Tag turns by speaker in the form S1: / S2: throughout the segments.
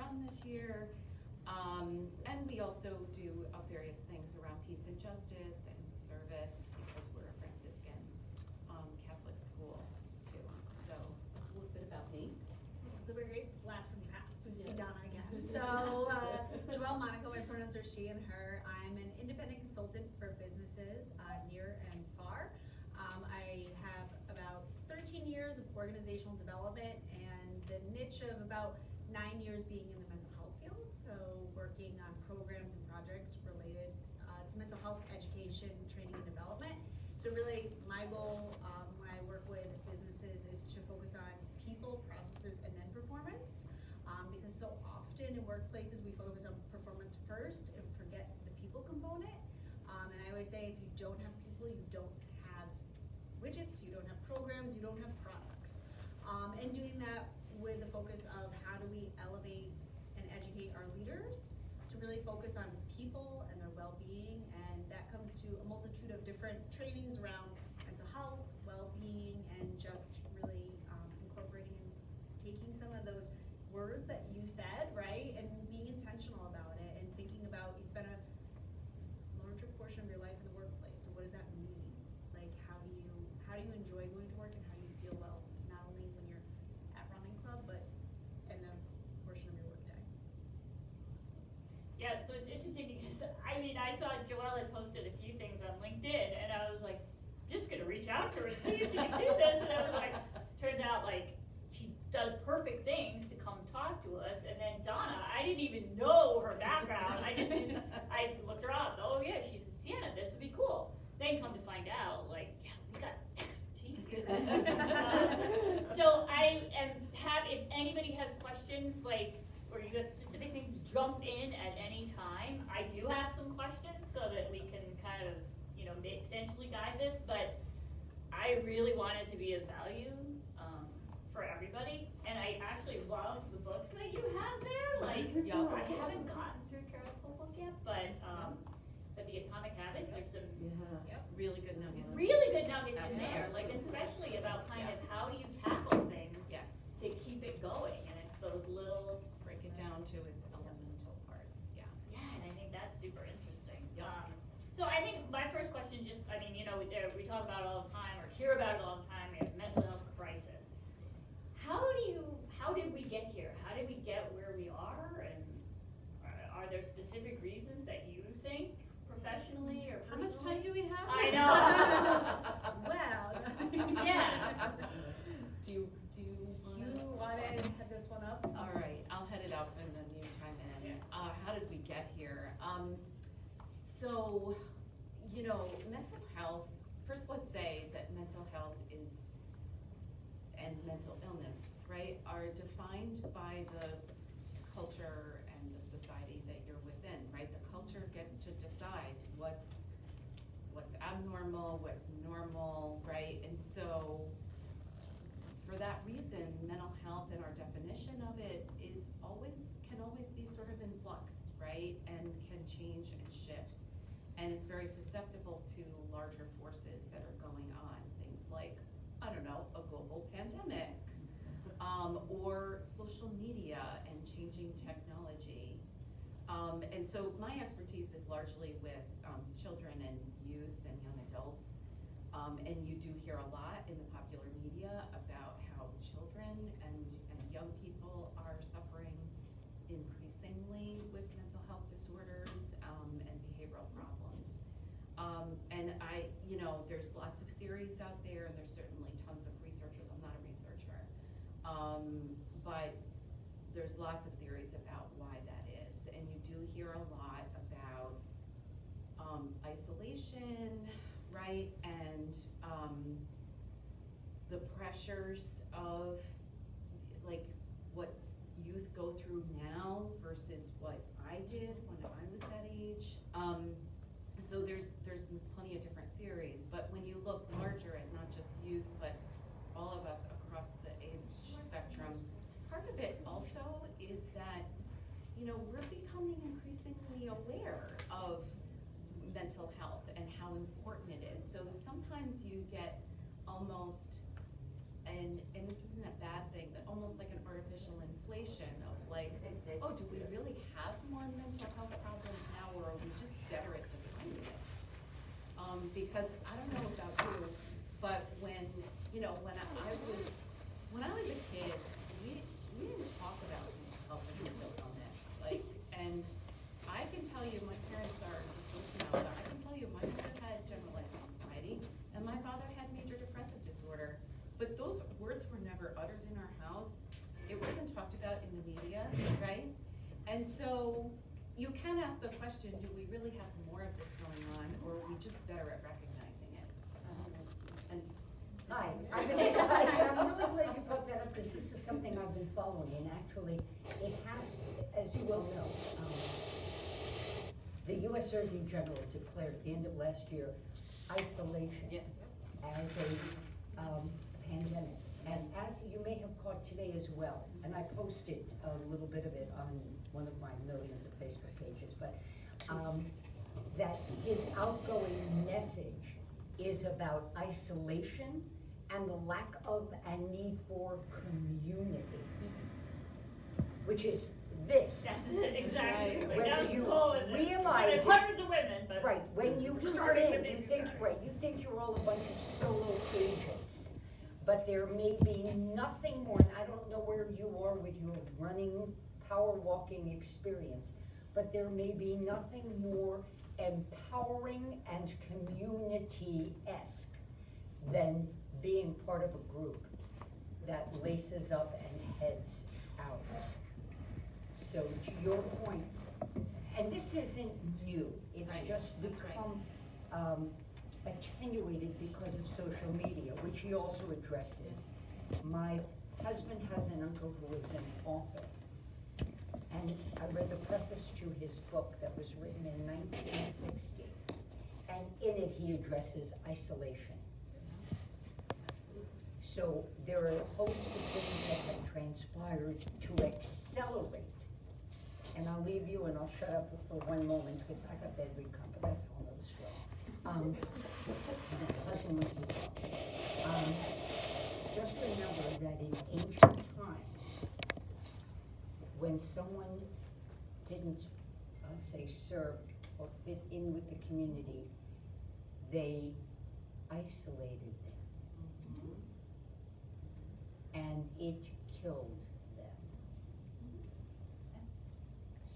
S1: run this year. And we also do various things around peace and justice and service because we're a Franciscan Catholic school too. So that's a little bit about me.
S2: It's the very last from past, so
S1: Yes.
S2: Donna again. So, Joelle Monaco, my pronouns are she and her. I'm an independent consultant for businesses near and far. I have about 13 years of organizational development and the niche of about 9 years being in the mental health field. So working on programs and projects related to mental health education, training, and development. So really my goal when I work with businesses is to focus on people, processes, and then performance. Because so often in workplaces we focus on performance first and forget the people component. And I always say if you don't have people, you don't have widgets, you don't have programs, you don't have products. And doing that with the focus of how do we elevate and educate our leaders to really focus on people and their well-being, and that comes to a multitude of different trainings around mental health, well-being, and just really incorporating and taking some of those words that you said, right, and being intentional about it and thinking about you spend a larger portion of your life in the workplace, so what does that mean? Like how do you enjoy going to work and how do you feel well, not only when you're at running club, but in the portion of your workday.
S3: Yeah, so it's interesting because, I mean, I saw Joelle had posted a few things on LinkedIn, and I was like, just gonna reach out to her and see if she can do this, and I was like, turns out, like, she does perfect things to come talk to us, and then Donna, I didn't even know her background, I looked her up, oh yeah, she's in Siena, this would be cool. Then come to find out, like, yeah, we got expertise here. So I am happy, if anybody has questions, like, or you have specific things, jump in at any time. I do have some questions so that we can kind of, potentially guide this, but I really want it to be of value for everybody. And I actually love the books that you have there. Like,
S1: Yeah.
S3: I haven't gotten through Carol's whole book yet, but the Atomic Habits, there's some
S1: Really good nuggets.
S3: really good nuggets in there,
S1: Absolutely.
S3: like especially about kind
S1: Yeah.
S3: of how do you tackle things
S1: Yes.
S3: to keep it going, and it's those little,
S1: Break it down to its elemental parts. Yeah.
S3: yeah, and I think that's super interesting.
S1: Yeah.
S3: So I think my first question just, I mean, we talk about it all the time, or hear about it all the time, we have mental health crisis. How did we get here? How did we get where we are, and are there specific reasons that you think professionally or
S1: How much
S3: personally?
S1: time do we have?
S3: I know.
S2: Well.
S3: Yeah.
S1: Do you
S2: You want to head this one up?
S1: All right, I'll head it up and then you chime in.
S3: Yeah.
S1: How did we get here? So, mental health, first let's say that mental health and mental illness, right, are defined by the culture and the society that you're within, right? The culture gets to decide what's abnormal, what's normal, right? And so, for that reason, mental health and our definition of it can always be sort of in flux, right? And can change and shift. And it's very susceptible to larger forces that are going on. Things like, I don't know, a global pandemic, or social media and changing technology. And so my expertise is largely with children and youth and young adults. And you do hear a lot in the popular media about how children and young people are suffering increasingly with mental health disorders and behavioral problems. And there's lots of theories out there, and there's certainly tons of researchers. I'm not a researcher, but there's lots of theories about why that is. And you do hear a lot about isolation, right? And the pressures of like what youth go through now versus what I did when I was that age. So there's plenty of different theories, but when you look larger at not just youth, but all of us across the age spectrum, part of it also is that, we're becoming increasingly aware of mental health and how important it is. So sometimes you get almost a and this isn't a bad thing, but almost like an artificial inflation of like, oh, do we really have more mental health problems now, or are we just better at defining it? Because I don't know about you, but when I was a kid, we didn't talk about mental health and mental illness, like, and I can tell you, my parents are deceased now, but I can tell you, my mother had generalized anxiety, and my father had major depressive disorder. But those words were never uttered in our house. It wasn't talked about in the media, right? And so you can ask the question, do we really have more of this going on, or are we just better at recognizing it? And
S4: Hi, I'm really glad you brought that up, because this is something I've been following, and actually, it has, as you well know, the US Surgeon General declared at the end of last year, isolation
S1: yes,
S4: as a pandemic. And as you may have caught today as well, and I posted a little bit of it on one of my millions of Facebook pages, but that his outgoing message is about isolation and the lack of and need for community, which is this.
S3: That's it, exactly.
S1: right.
S3: Like,
S4: Whether
S3: that's
S4: you
S3: the goal, isn't it?
S4: realize
S3: There's
S4: it-
S3: hundreds of women, but.
S4: Right, when you start in, you think,
S3: Right.
S4: right, you think you're all a bunch of solo agents, but there may be nothing more, and I don't know where you are with your running, power walking experience, but there may be nothing more empowering and community-esque than being part of a group that laces up and heads out. So to your point, and this isn't new, it's
S1: Right,
S4: just
S1: that's right.
S4: become attenuated because of social media, which he also addresses. My husband has an uncle who is an author, and I read the preface to his book that was written in 1960, and in it he addresses isolation. So there are a host of things that have transpired to accelerate. And I'll leave you and I'll shut up for one moment because I got bad recon, but that's a whole other story. My husband was just remember that in ancient times, when someone didn't, say, serve or fit in with the community, they isolated them. And it killed them.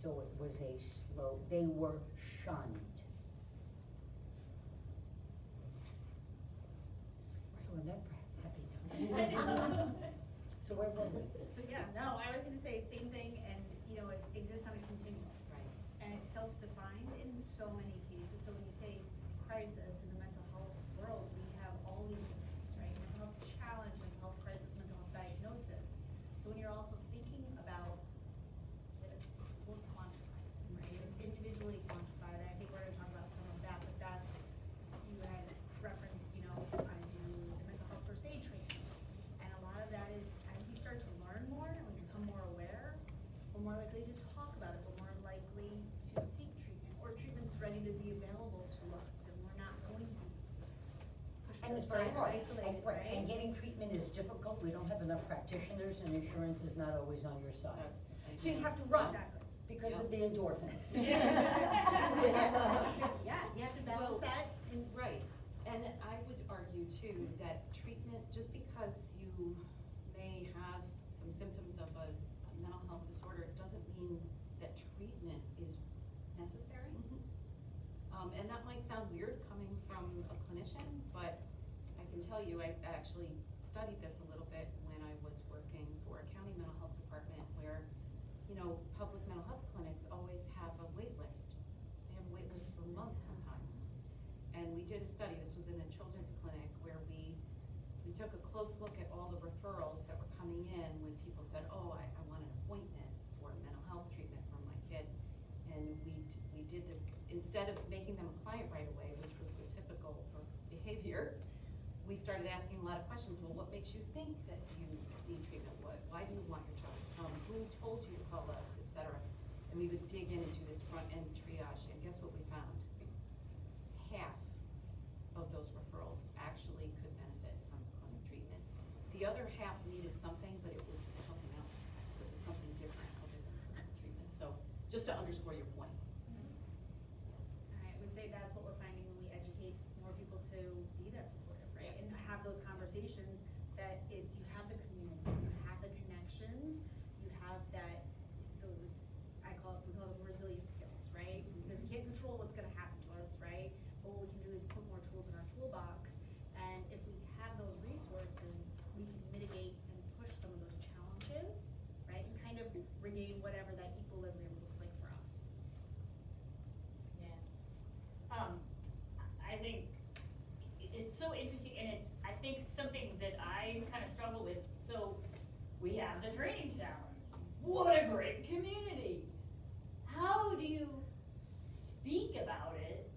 S4: So it was a slow, they were shunned. So on that happy note. So where were we?
S2: So, yeah, no, I was gonna say same thing, and, you know, it exists on a continuum.
S1: right.
S2: And it's self-defined in so many cases, so when you say crisis in the mental health world, we have all these things, right? Mental health challenge, mental health crisis, mental health diagnosis. So when you're also thinking about it, we'll quantify it, right? It's individually quantified, and I think we're gonna talk about some of that, but that's, you had referenced, you know, I do the mental health first aid trainings. And a lot of that is, as we start to learn more and we become more aware, we're more likely to talk about it, we're more likely to seek treatment, or treatment's ready to be available to us, and we're not going to be pushed to
S4: And
S2: the
S4: it's very
S2: side or
S4: hard,
S2: isolated,
S4: right, and
S2: right?
S4: getting treatment is difficult, we don't have enough practitioners, and insurance is not always on your side.
S1: That's,
S4: So you have to run,
S2: Exactly.
S4: because of the endorphins.
S2: Yeah, you have to balance
S1: Well,
S2: that, and
S1: right, and I would argue too, that treatment, just because you may have some symptoms of a mental health disorder, doesn't mean that treatment is necessary. And that might sound weird coming from a clinician, but I can tell you, I actually studied this a little bit when I was working for a county mental health department where, you know, public mental health clinics always have a wait list. They have a wait list for months sometimes. And we did a study, this was in a children's clinic, where we took a close look at all the referrals that were coming in when people said, oh, I want an appointment for mental health treatment for my kid. And we did this, instead of making them a client right away, which was the typical behavior, we started asking a lot of questions. Well, what makes you think that you need treatment? Why do you want your child to come? Who told you to call us, et cetera? And we would dig in and do this front end triage, and guess what we found? Half of those referrals actually could benefit from clinic treatment. The the other half needed something, but it was something else. It was something different other than hormone treatment. So just to underscore your point.
S2: I would say that's what we're finding when we educate more people to be that supportive, right? And
S1: Yes.
S2: have those conversations, that it's, you have the community, you have the connections, you have that, those, we call them resilient skills, right? Because we can't control what's gonna happen to us, right? But what we can do is put more tools in our toolbox, and if we have those resources, we can mitigate and push some of those challenges, right? And kind of regain whatever that equilibrium looks like for us.
S3: Yeah. I think it's so interesting, and it's, I think, something that I kind of struggle with. So, we have the training challenge. What a great community! How do you speak about it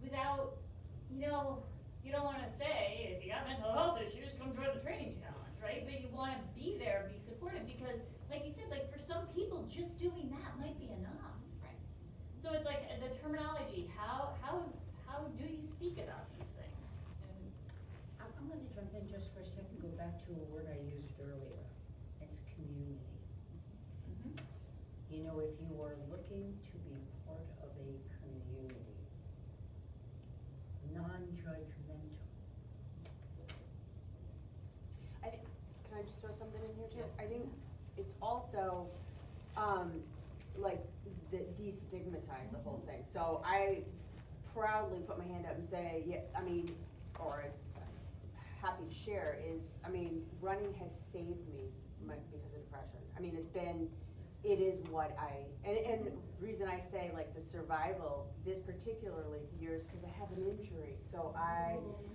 S3: without, you don't wanna say, if you got mental health issues, come join the training challenge, right? But you wanna be there, be supportive, because, like you said, like, for some people, just doing that might be enough.
S1: Right.
S3: So it's like the terminology, how do you speak about these things?
S4: I'm gonna jump in just for a second, go back to a word I used earlier. It's community.
S1: Mm-hmm.
S4: You know, if you are looking to be part of a community, non-judgmental.
S5: I think, can I just throw something in here too?
S1: Yes.
S5: I think it's also, like, destigmatize the whole thing. So I proudly put my hand up and say, yeah, I mean, or happy to share is, I mean, running has saved me because of depression. I mean, it is what and the reason I say like the survival, this particularly years, because I have an injury. So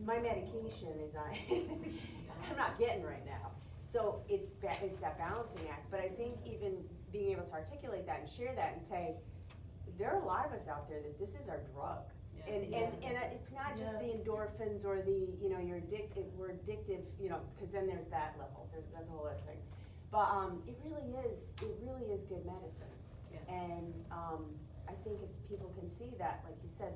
S5: my medication is I'm not getting right now. So it's that balancing act. But I think even being able to articulate that and share that and say, there are a lot of us out there that this is our drug.
S1: Yes.
S5: And it's not just the endorphins or we're addictive, because then there's that level, that's a whole other thing. But, it really is good medicine.
S1: Yes.
S5: And, I think if people can see that, like you said,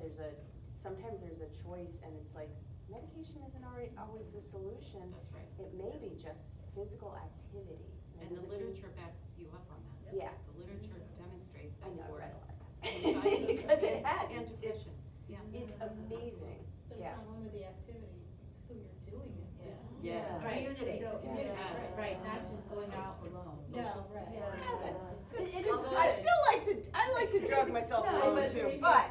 S5: sometimes there's a choice and it's like, medication isn't always the solution.
S1: That's right.
S5: It may be just physical activity.
S1: And the literature backs you up on that.
S5: Yeah.
S1: The literature demonstrates that
S5: I know, I
S1: for
S5: read a lot.
S1: anxiety
S5: Because it has,
S1: and
S5: it's
S1: depression. Yeah.
S5: It's amazing,
S6: But
S5: yeah.
S6: it's not only the activity, it's who you're doing it with.
S1: Yes.
S4: Right.
S6: Community.
S1: Yes.
S6: Right, not just going out alone.
S1: Social support.
S5: I like to drug myself
S6: No,
S5: alone
S6: but
S5: too,
S6: you-
S5: but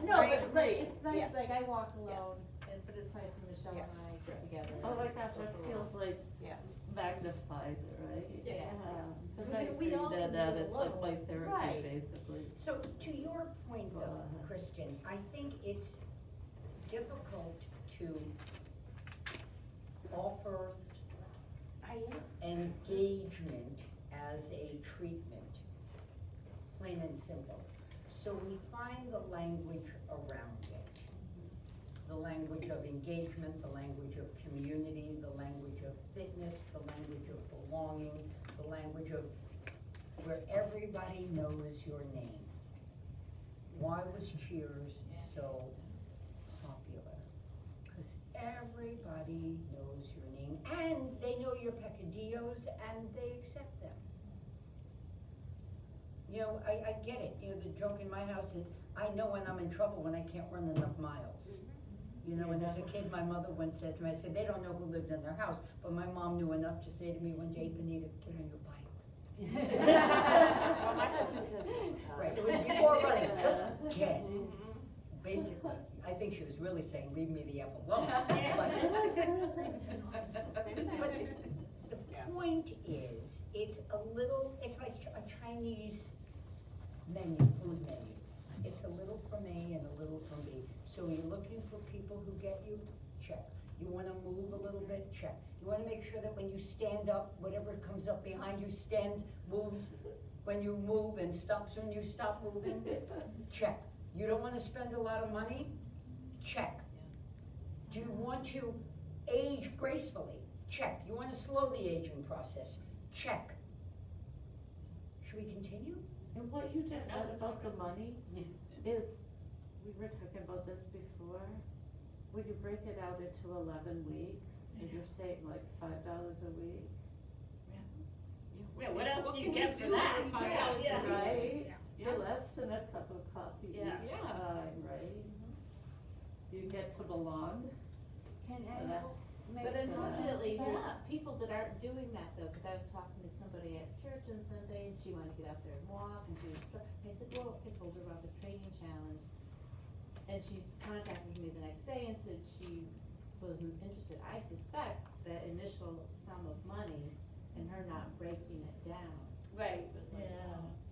S6: No,
S5: I
S6: but like,
S5: agree.
S6: it's nice,
S5: Yes.
S6: like I walk alone, but it's nice when Michelle
S5: Yeah.
S6: and I get together.
S7: Oh my gosh, that feels like
S5: Yeah.
S7: magnifies it, right?
S6: Yeah.
S7: Cause
S6: We
S7: I
S6: can- we
S7: agree
S6: all can
S7: that
S6: do it
S7: it's like my
S6: alone.
S7: therapy,
S6: Right.
S7: basically.
S4: So to your point though,
S7: Well,
S4: Kristen, I think it's difficult to offer
S5: I am.
S4: engagement as a treatment, plain and simple. So we find the language around it. The language of engagement, the language of community, the language of fitness, the language of belonging, the language of where everybody knows your name. Why was Cheers so popular? Because everybody knows your name, and they know your peccadillos, and they accept them. You know, I get it, the joke in my house is, I know when I'm in trouble when I can't run enough miles. You know, and as a kid, my mother once said to me, I said, they don't know who lived in their house, but my mom knew enough to say to me one day, Benita, get on your bike.
S5: Well, my husband says it all the time.
S4: Right, it was before running, just get. Basically, I think she was really saying, leave me the F alone. But the point is, it's like a Chinese menu, food menu. It's a little for me and a little for me. So you're looking for people who get you? Check. You wanna move a little bit? Check. You wanna make sure that when you stand up, whatever comes up behind you stands, moves when you move and stops when you stop moving? Check. You don't wanna spend a lot of money? Check. Do you want to age gracefully? Check. You wanna slow the aging process? Check. Should we continue?
S7: And what you just
S3: That
S7: said
S3: was
S7: about
S3: so
S7: the money is, we were talking about this before, when you break it out into 11 weeks, and you're saying like $5 a week,
S3: Yeah, what else
S1: What
S3: do you
S1: can
S3: get
S1: you
S3: for
S1: do
S3: that?
S1: for $5 a
S3: Yeah,
S1: week?
S7: right?
S1: Yeah.
S7: For less than a cup of coffee each
S3: Yeah.
S1: Yeah.
S7: time, right? You get to belong,
S6: Can
S7: so
S6: I,
S7: that's.
S6: but unfortunately,
S3: Yeah.
S6: there's people that aren't doing that though, cause I was talking to somebody at church on Sunday and she wanted to get out there and walk and do stuff. I said, well, I told her about the training challenge. And she contacted me the next day and said she wasn't interested. I suspect that initial sum of money and her not breaking it down.
S3: Right, it was like,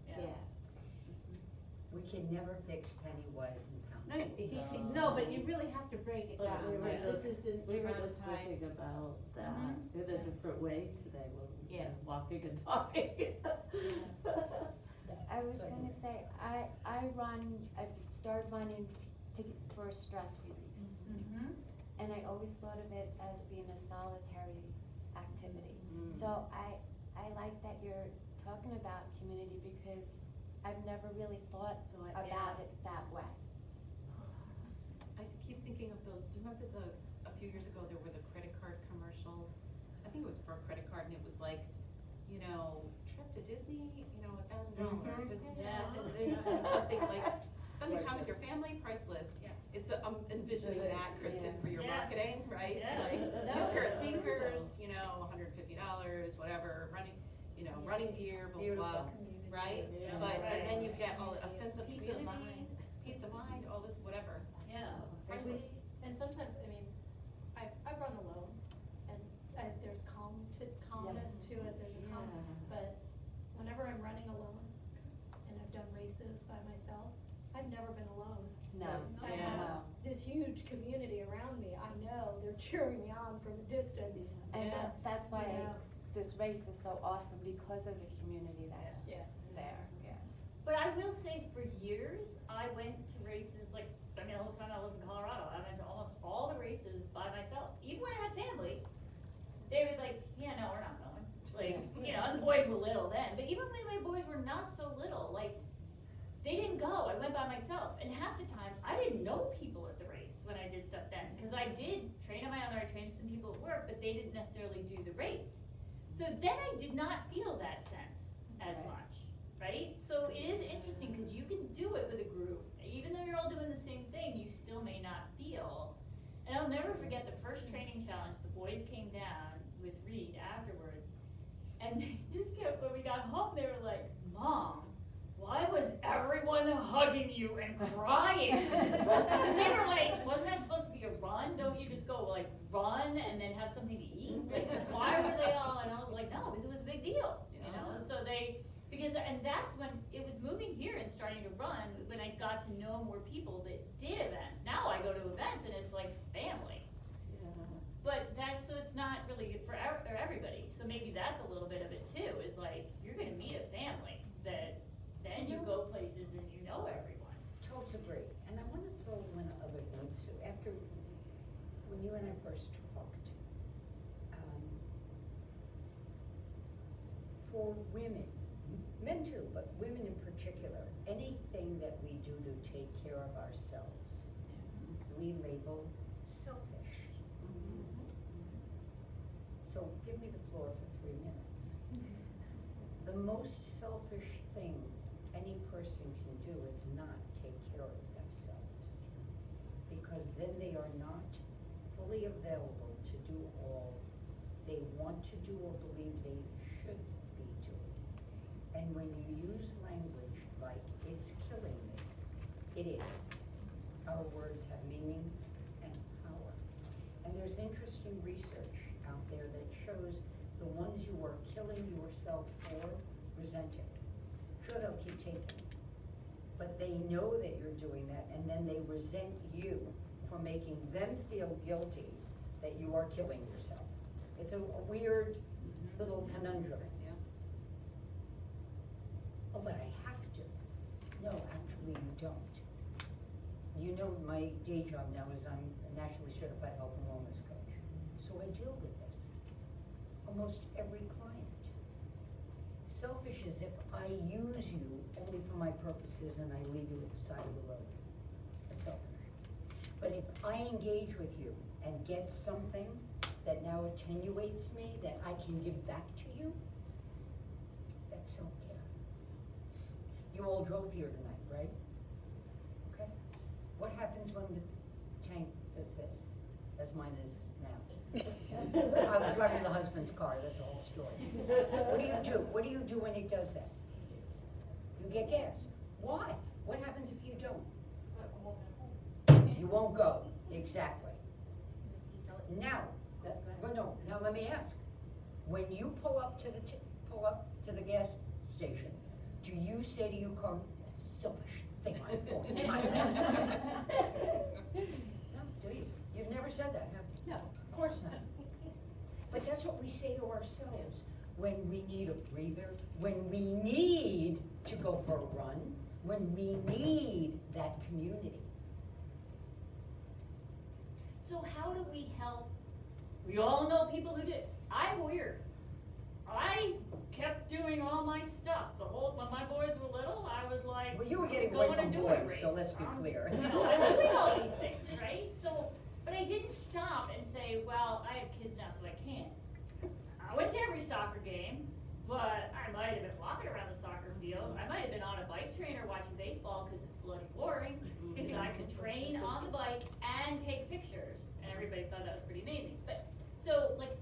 S6: Yeah.
S4: We can never fix penny wise and pound.
S6: No, but you really have to break it
S7: But
S6: down,
S7: we were
S6: like this
S7: just,
S6: is the
S7: we were
S6: amount of
S7: just
S6: time.
S7: thinking about that
S3: Mhm.
S7: in a different way today, when we've
S6: Yeah.
S7: been walking and talking.
S8: I was gonna say, I've started running for stress relief.
S3: Mm-hmm.
S8: And I always thought of it as being a solitary activity.
S1: Mm.
S8: So I like that you're talking about community because I've never really thought about it that way.
S1: I keep thinking of those, do you remember a few years ago, there were the credit card commercials? I think it was for a credit card and it was like, trip to Disney, $1,000. And something like, spending time with your family, priceless.
S2: Yeah.
S1: It's, I'm envisioning that, Kristen, for your
S3: Yeah.
S1: marketing, right?
S3: Yeah.
S1: Like,
S3: That
S1: new
S3: would
S1: pair of
S3: work.
S1: sneakers, $150, whatever, running gear, blah, blah, blah, right?
S3: Yeah.
S1: But,
S3: Right.
S1: and then you get a sense of
S6: Peace of
S1: community,
S6: mind.
S1: peace of mind, all this, whatever.
S3: Yeah.
S1: Priceless.
S9: And sometimes, I run alone, and there's calmness to it, there's a calm, but whenever I'm running alone, and I've done races by myself, I've never been alone.
S8: No,
S9: I
S1: Yeah.
S9: have this huge community around me, I know, they're cheering me on from a distance.
S8: And
S1: Yeah.
S8: that's why
S9: Yeah.
S8: this race is so awesome because of the community that's
S9: Yeah.
S8: there, yes.
S3: But I will say, for years, I went to races, the whole time I lived in Colorado, I went to almost all the races by myself. Even when I had family, they were like, yeah, no, we're not going. And the boys were little then, but even when my boys were not so little, they didn't go, I went by myself. And half the times, I didn't know people at the race when I did stuff then, because I did train on my own, I trained some people at work, but they didn't necessarily do the race. So then I did not feel that sense as
S8: Right.
S3: much, right? So it is interesting, because you can do it with a group, even though you're all doing the same thing, you still may not feel. And I'll never forget the first training challenge, the boys came down with Reed afterwards, and they just kept, when we got home, they were like, Mom, why was everyone hugging you and crying? Because they were like, wasn't that supposed to be a run? Don't you just go run and then have something to eat? Why were they all, and I was like, no, because it was a big deal, So and that's when it was moving here and starting to run, when I got to know more people that did events. Now I go to events and it's like family. But so it's not really good for everybody, so maybe that's a little bit of it too, is you're gonna meet a family that then you go places and you know everyone.
S4: Totes agree, and I wanna throw one other thing, so after, when you and I first talked, for women, men too, but women in particular, anything that we do to take care of ourselves, we label selfish. So give me the floor for 3 minutes. The most selfish thing any person can do is not take care of themselves, because then they are not fully available to do all they want to do or believe they should be doing. And when you use language like, it's killing me, it is. Our words have meaning and power. And there's interesting research out there that shows the ones you are killing yourself for resent it. Sure, they'll keep taking it, but they know that you're doing that, and then they resent you for making them feel guilty that you are killing yourself. It's a weird little conundrum.
S1: Yeah.
S4: Oh, but I have to. No, actually you don't. You know, my day job now is I'm a nationally certified health and wellness coach. So I deal with this. Almost every client. Selfish is if I use you only for my purposes and I leave you at the side of the road. That's selfish. But if I engage with you and get something that now attenuates me, that I can give back to you, that's self-care. You all drove here tonight, right? Okay. What happens when the tank does this, as mine is now? I was driving the husband's car, that's the whole story. What do you do? What do you do when it does that? You get gas. Why? What happens if you don't? You won't go, exactly. Now, well, no, now let me ask. When you pull up to the gas station, do you say to your car, that selfish thing I bought tires? No, do you? You've never said that, have you?
S6: No.
S4: Of course not. But that's what we say to ourselves when we need a breather, when we need to go for a run, when we need that community.
S3: So how do we help? We all know people who did. I'm weird. I kept doing all my stuff. When my boys were little, I was like,
S4: Well, you were getting
S3: going
S4: away from
S3: and doing a
S4: boys,
S3: race.
S4: so let's be clear.
S3: You know, I'm doing all these things, right? So, but I didn't stop and say, well, I have kids now, so I can't. I went to every soccer game, but I might have been walking around the soccer field. I might have been on a bike trainer watching baseball because it's bloody boring. Because I could train on the bike and take pictures, and everybody thought that was pretty amazing. But so like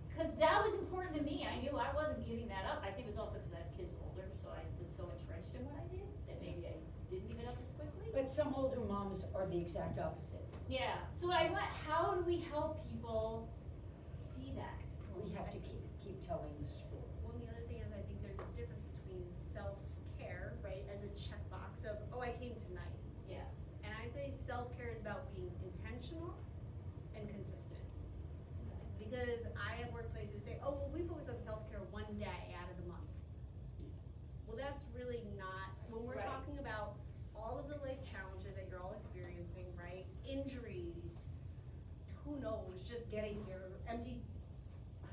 S3: because that was important to me. I knew I wasn't giving that up. I think it was also because I have kids older, so I was so entrenched in what I did that maybe I didn't give it up as quickly.
S4: But some older moms are the exact opposite.
S3: Yeah. So I went. How do we help people see that?
S4: We have to keep telling the story.
S2: Well, the other thing is I think there's a difference between self-care, right, as a checkbox of, oh, I came tonight.
S3: Yeah.
S2: And I say self-care is about being intentional and consistent. Because I have workplaces say, oh, well, we focus on self-care one day out of the month. Well, that's really not, when we're
S3: Right.
S2: talking about all of the life challenges that you're all experiencing, right? Injuries, who knows, just getting your empty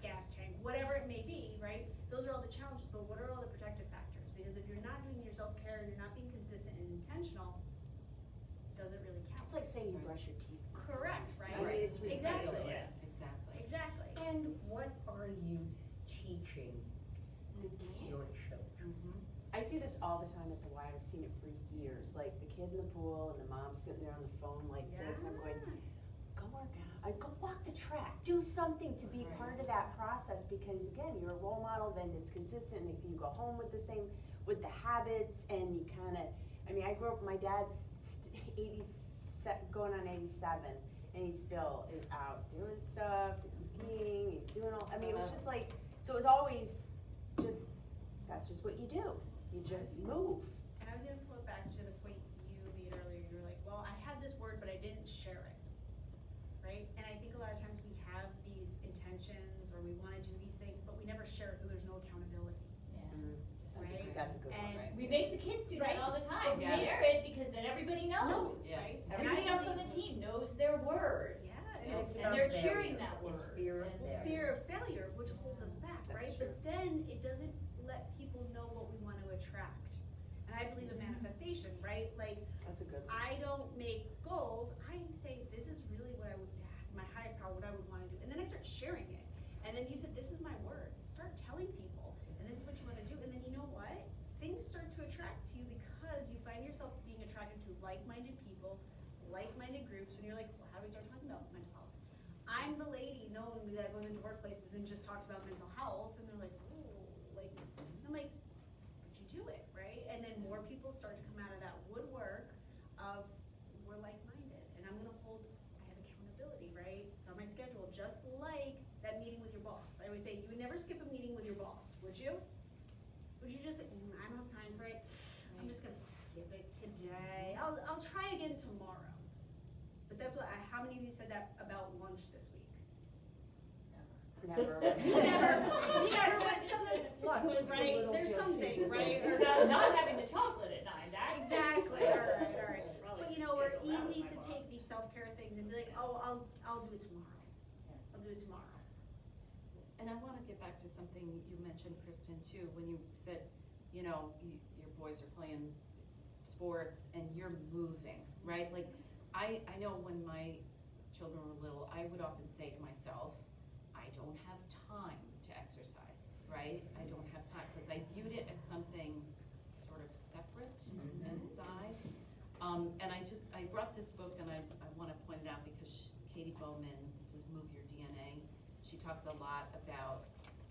S2: gas tank, whatever it may be, right? Those are all the challenges, but what are all the protective factors? Because if you're not doing your self-care and you're not being consistent and intentional, does it really count?
S5: It's like saying you brush your teeth.
S2: Correct, right?
S5: I mean, it's
S2: Exactly.
S5: ridiculous.
S1: Exactly.
S2: Exactly.
S4: And what are you teaching
S5: The kid.
S4: your children?
S5: I see this all the time at the Y. I've seen it for years. Like the kid in the pool and the mom sitting there on the phone like this, and I'm going, go work out, go walk the track, do something to be part of that process, because again, you're a role model, then it's consistent, and if you go home with the habits, and you kinda, I mean, I grew up, my dad's going on 87, and he still is out doing stuff, he's skiing, he's doing all, I mean, it was just like, so it was always just, that's just what you do, you just move.
S2: And I was gonna flip back to the point you made earlier, you were like, well, I had this word, but I didn't share it, right? And I think a lot of times we have these intentions, or we wanna do these things, but we never share it, so there's no accountability. Right.
S5: That's a good one,
S2: And
S5: right?
S3: We make the kids do that
S2: Right.
S3: all the time. We
S1: Yes.
S3: share it because then everybody knows,
S1: Yes.
S3: right?
S1: And
S3: Everybody else on the team knows their word.
S2: Yeah.
S4: And it's
S3: And
S4: about
S3: they're cheering
S4: failure.
S3: that word.
S4: It's fear of
S3: And
S4: failure.
S2: Fear of failure, which holds us back,
S5: That's
S2: right?
S5: true.
S2: But then it doesn't let people know what we want to attract. And I believe in manifestation, right? Like,
S5: That's a good one.
S2: I don't make goals, I say, this is really what I would, my highest power, what I would wanna do, and then I start sharing it. And then you said, this is my word, start telling people, and this is what you wanna do, and then you know what? Things start to attract to you because you find yourself being attracted to like-minded people, like-minded groups, when you're like, well, how do we start talking about mental health? I'm the lady known that goes into workplaces and just talks about mental health, and they're like, oh, like, I'm like, but you do it, right? And then more people start to come out of that woodwork of, we're like-minded, and I'm gonna hold, I have accountability, right? It's on my schedule, just like that meeting with your boss. I always say, you would never skip a meeting with your boss, would you? Would you just say, I don't have time for it, I'm just gonna skip it today, I'll try again tomorrow. But that's what, how many of you said that about lunch this week?
S5: Never.
S2: You never went something,
S4: Lunch.
S2: right, there's something, right?
S3: Or not having the chocolate at 9, that.
S2: Exactly, alright.
S3: Probably
S2: But you
S3: should
S2: know, we're
S3: schedule that with
S2: easy
S3: my
S2: to
S3: boss.
S2: take these self-care things and be like, oh, I'll do it tomorrow. I'll do it tomorrow.
S1: And I wanna get back to something you mentioned, Kristen, too, when you said, you know, your boys are playing sports and you're moving, right? Like, I know when my children were little, I would often say to myself, don't have time to exercise, right? I don't have time, because I viewed it as something sort of separate and aside. And I brought this book, and I want to point it out because Katie Bowman, this is Move Your DNA. She talks a lot about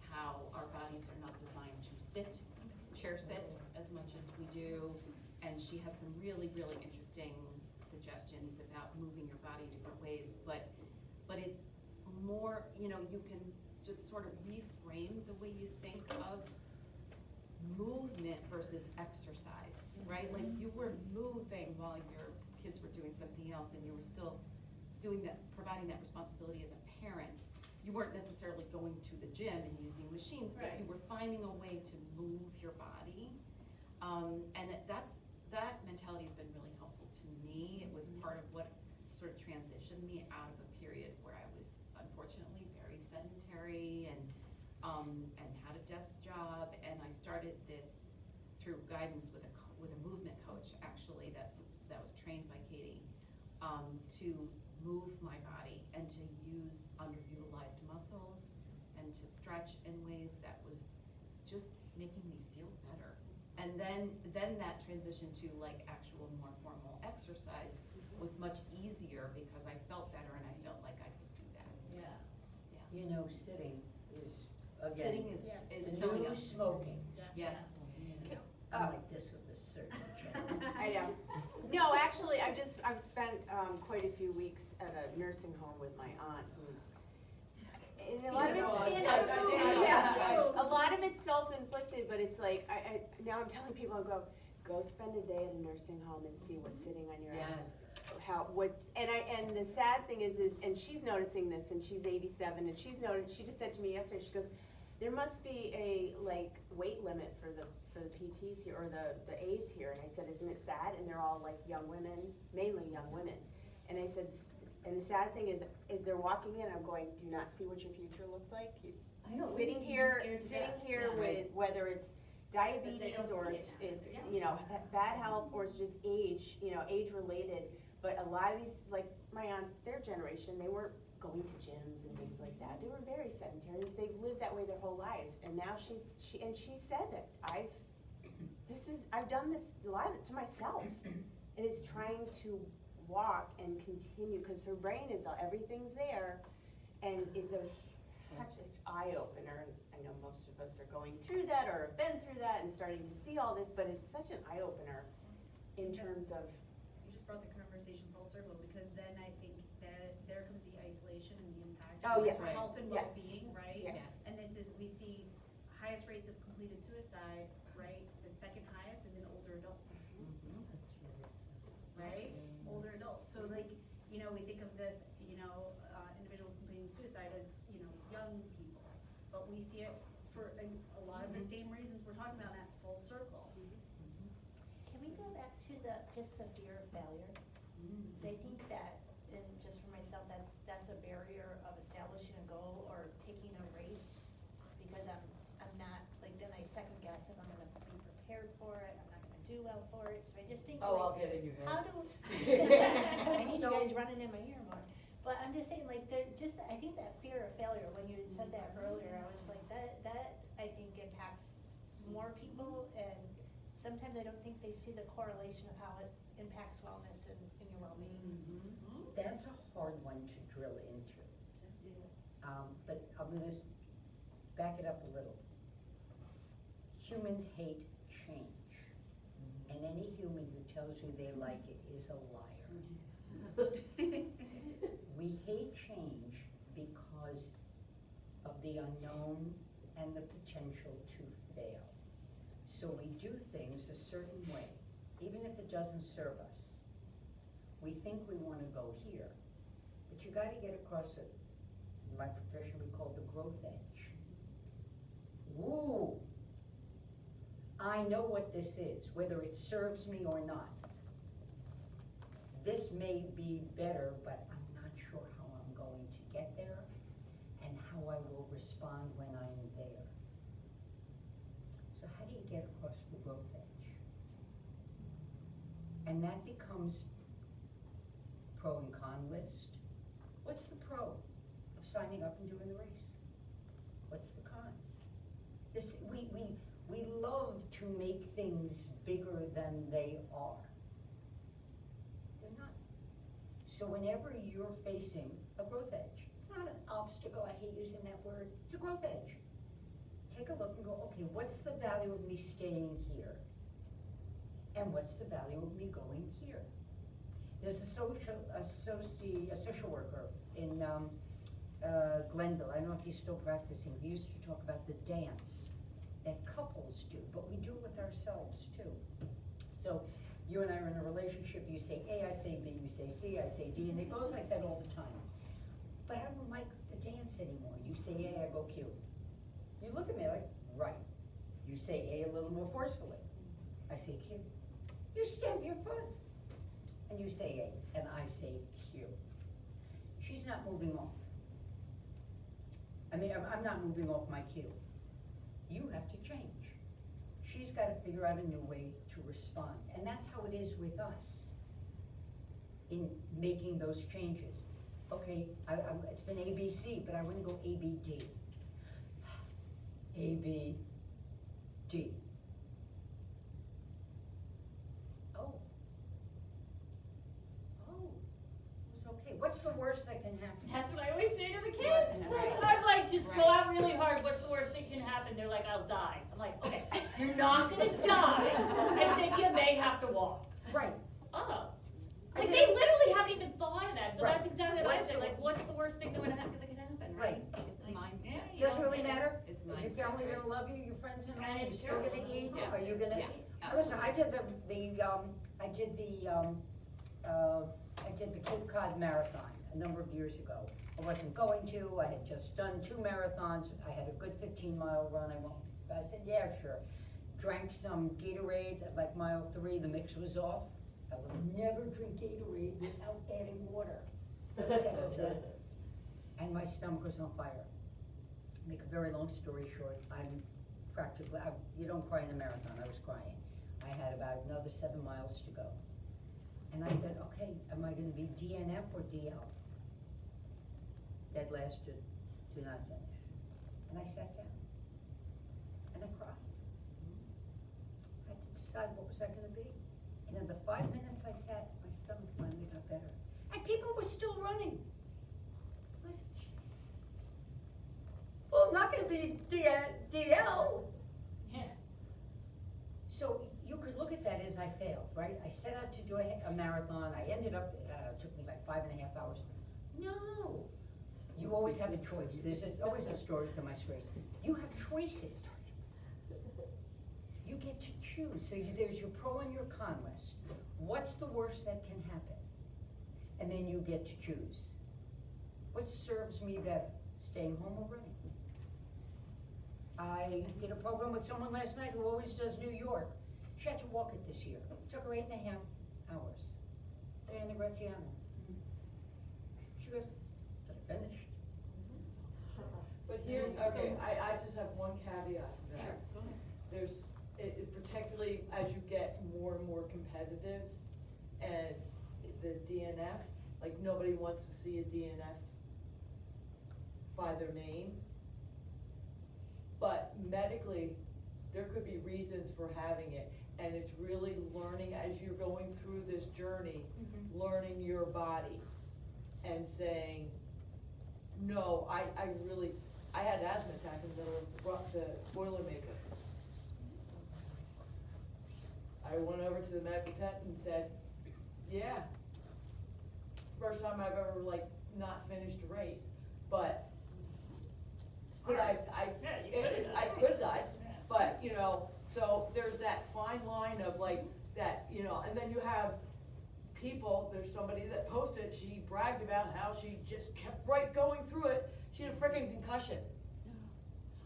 S1: how our bodies are not designed to chair sit as much as we do. And she has some really, really interesting suggestions about moving your body different ways. But it's more, you can just sort of reframe the way you think of movement versus exercise, right? Like you were moving while your kids were doing something else, and you were still doing that, providing that responsibility as a parent. You weren't necessarily going to the gym and using machines, but you were finding a way to move your body. And that mentality has been really helpful to me. It was part of what sort of transitioned me out of a period where I was unfortunately very sedentary and had a desk job. And I started this through guidance with a movement coach, actually, that was trained by Katie, to move my body and to use underutilized muscles and to stretch in ways that was just making me feel better. And then that transition to like actual more formal exercise was much easier because I felt better and I felt like I could do that.
S6: Yeah.
S4: Sitting is,
S1: Sitting
S4: again,
S1: is
S4: the
S1: killing
S4: new
S1: us.
S4: smoking.
S1: Yes.
S4: I'm like this with a certain gentleman.
S5: I know. No, actually, I've spent quite a few weeks at a nursing home with my aunt, who's, and a lot of it's, a lot of it's self-inflicted, but it's like, I now I'm telling people, go spend a day at a nursing home and see what's sitting on your ass. And the sad thing is, and she's noticing this, and she's 87, and she just said to me yesterday, she goes, there must be a weight limit for the PTs here, or the aides here. And I said, isn't it sad? And they're all like young women, mainly young women. And I said, and the sad thing is they're walking in, I'm going, do you not see what your future looks like?
S6: I know,
S5: Sitting
S6: we'd be
S5: here
S6: scared to death.
S5: with, whether it's diabetes
S3: don't
S5: or
S3: see it.
S5: it's bad health, or it's just age, age related. But a lot of these, like my aunts, their generation, they weren't going to gyms and things like that. They were very sedentary. They've lived that way their whole lives. And now she says it. I've done this a lot of it to myself. And it's trying to walk and continue, because her brain is, everything's there. And it's such an eye opener. I know most of us are going through that or have been through that and starting to see all this, but it's such an eye opener in terms of.
S2: You just brought the conversation full circle, because then I think that there comes the isolation and the impact
S5: Oh,
S2: on
S5: yes.
S2: health and
S5: Yes.
S2: well-being, right?
S1: Yes.
S2: And we see highest rates of completed suicide, right? The second highest is in older adults, right? Older adults. So we think of this, individuals completing suicide as, young people. But we see it for a lot of the same reasons we're talking about, that full circle.
S8: Can we go back to just the fear of failure? 'Cause I think that, and just for myself, that's a barrier of establishing a goal or picking a race, because I'm not, then I second guess if I'm gonna be prepared for it, I'm not gonna do well for it, so I just think.
S4: Oh, I'll get in your head.
S8: How do, I need you guys running in my ear more, but I'm just saying, I think that fear of failure, when you had said that earlier, I was like, that I think impacts more people, and sometimes I don't think they see the correlation of how it impacts wellness and your well-being.
S4: That's a hard one to drill into. But I'm gonna back it up a little. Humans hate change, and any human who tells you they like it is a liar. We hate change because of the unknown and the potential to fail. So we do things a certain way, even if it doesn't serve us. We think we want to go here, but you got to get across it. In my profession, we call the growth edge. Woo! I know what this is, whether it serves me or not. This may be better, but I'm not sure how I'm going to get there and how I will respond when I'm there. So how do you get across the growth edge? And that becomes pro and con list. What's the pro of signing up and doing the race? What's the con? This, we love to make things bigger than they are. They're not. So whenever you're facing a growth edge, it's not an obstacle, I hate using that word, it's a growth edge. Take a look and go, okay, what's the value of me staying here? And what's the value of me going here? There's a social worker in Glenville, I don't know if he's still practicing, he used to talk about the dance that couples do, but we do it with ourselves too. So you and I are in a relationship, you say A, I say B, you say C, I say D, and it goes like that all the time. But I don't like the dance anymore. You say A, I go Q. You look at me like, right. You say A a little more forcefully. I say Q. You stamp your foot. And you say A, and I say Q. She's not moving off. I mean, I'm not moving off my Q. You have to change. She's got to figure out a new way to respond. And that's how it is with us in making those changes. Okay, it's been A, B, C, but I want to go A, B, D. A, B, D. Oh. Oh, it's okay. What's the worst that can happen?
S3: That's what I always say to the kids.
S4: Right.
S3: I'm like, just go
S1: Right.
S3: out really hard, what's the worst that can happen? They're like, I'll die. I'm like, okay, you're not gonna die. I said, you may have to walk.
S4: Right.
S3: Oh.
S4: I
S3: Like,
S4: did-
S3: they literally haven't even thought of that, so
S4: Right.
S3: that's exactly what I
S4: What's
S3: said,
S4: the-
S3: like, what's the worst thing that can happen, right?
S1: It's
S3: Like,
S1: mindset.
S3: yeah, you
S4: Does it
S3: don't
S4: really
S3: get it.
S4: matter?
S1: It's
S4: Is your
S1: mindset,
S4: family
S1: right?
S4: gonna love you, your friends and all?
S3: And
S4: Are you
S3: it's
S4: still
S3: true.
S4: gonna eat?
S1: Yeah.
S4: Are you gonna?
S1: Yeah,
S4: Listen, I did the Cape Cod Marathon a number of years ago. I wasn't going to, I had just done 2 marathons, I had a good 15-mile run, I said, yeah, sure. Drank some Gatorade at like mile 3, the mix was off. I would never drink Gatorade without adding water. And my stomach was on fire. Make a very long story short, you don't cry in a marathon, I was crying. I had about another 7 miles to go. And I said, okay, am I gonna be DNF or DL? Dead last to not finish. And I sat down. And I cried. I had to decide what was I gonna be. And in the 5 minutes I sat, my stomach finally got better. And people were still running. I said, well, I'm not gonna be DL.
S3: Yeah.
S4: So you could look at that as I failed, right? I set out to do a marathon, I ended up, it took me like 5.5 hours. No, you always have a choice, always a story to my stories. You have choices. You get to choose, so there's your pro and your con list. What's the worst that can happen? And then you get to choose. What serves me better, staying home or running? I did a program with someone last night who always does New York. She had to walk it this year. It took her 8.5 hours. Diana Graziano. She goes, but I finished.
S10: But here,
S1: So-
S10: okay, I just have one caveat to that.
S1: Go ahead.
S10: There's, particularly as you get more and more competitive, and the DNF, like, nobody wants to see a DNF by their name. But medically, there could be reasons for having it, and it's really learning as you're going through this journey, learning your body and saying, no, I had an asthma attack in the middle of the Boilermaker. I went over to the medical tent and said, yeah, first time I've ever like not finished a race, but I
S3: Yeah, you could've done
S10: I
S3: it.
S10: could have died,
S3: Yeah.
S10: but, you know, so there's that fine line of like, that, you know, and then you have people, there's somebody that posted, she bragged about how she just kept right going through it, she had a freaking concussion.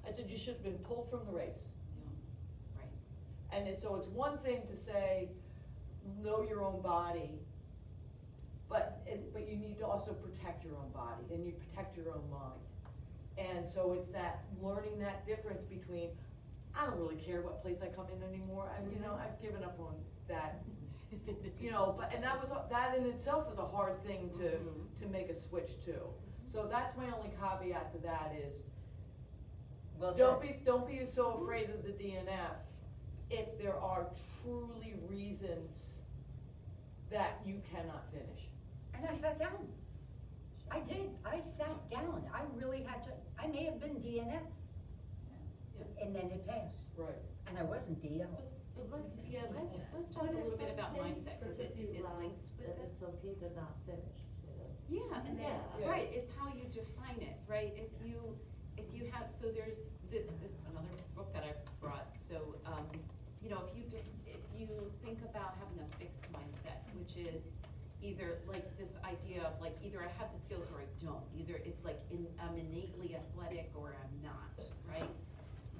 S10: I said, you should have been pulled from the race.
S1: Right.
S10: And so it's one thing to say, know your own body, but you need to also protect your own body, and you protect your own mind. And so it's that, learning that difference between, I don't really care what place I come in anymore, you know, I've given up on that. You know, but, and that in itself was a hard thing to make a switch to. So that's my only caveat to that is,
S4: Well
S10: Don't
S4: said.
S10: don't be so afraid of the DNF if there are truly reasons that you cannot finish.
S4: And I sat down. I did, I sat down, I really had to, I may have been DNF. And then it passed,
S10: Right.
S4: and I wasn't DL.
S1: But let's talk a little bit about mindset, cause it links with
S7: That
S1: this.
S7: it's okay to not finish, you know?
S1: Yeah, and then,
S10: Yeah.
S1: right, it's how you define it, right? If you have, so there's this, another book that I brought, so, you know, if you think about having a fixed mindset, which is either like this idea of like, either I have the skills or I don't, either it's like I'm innately athletic or I'm not, right?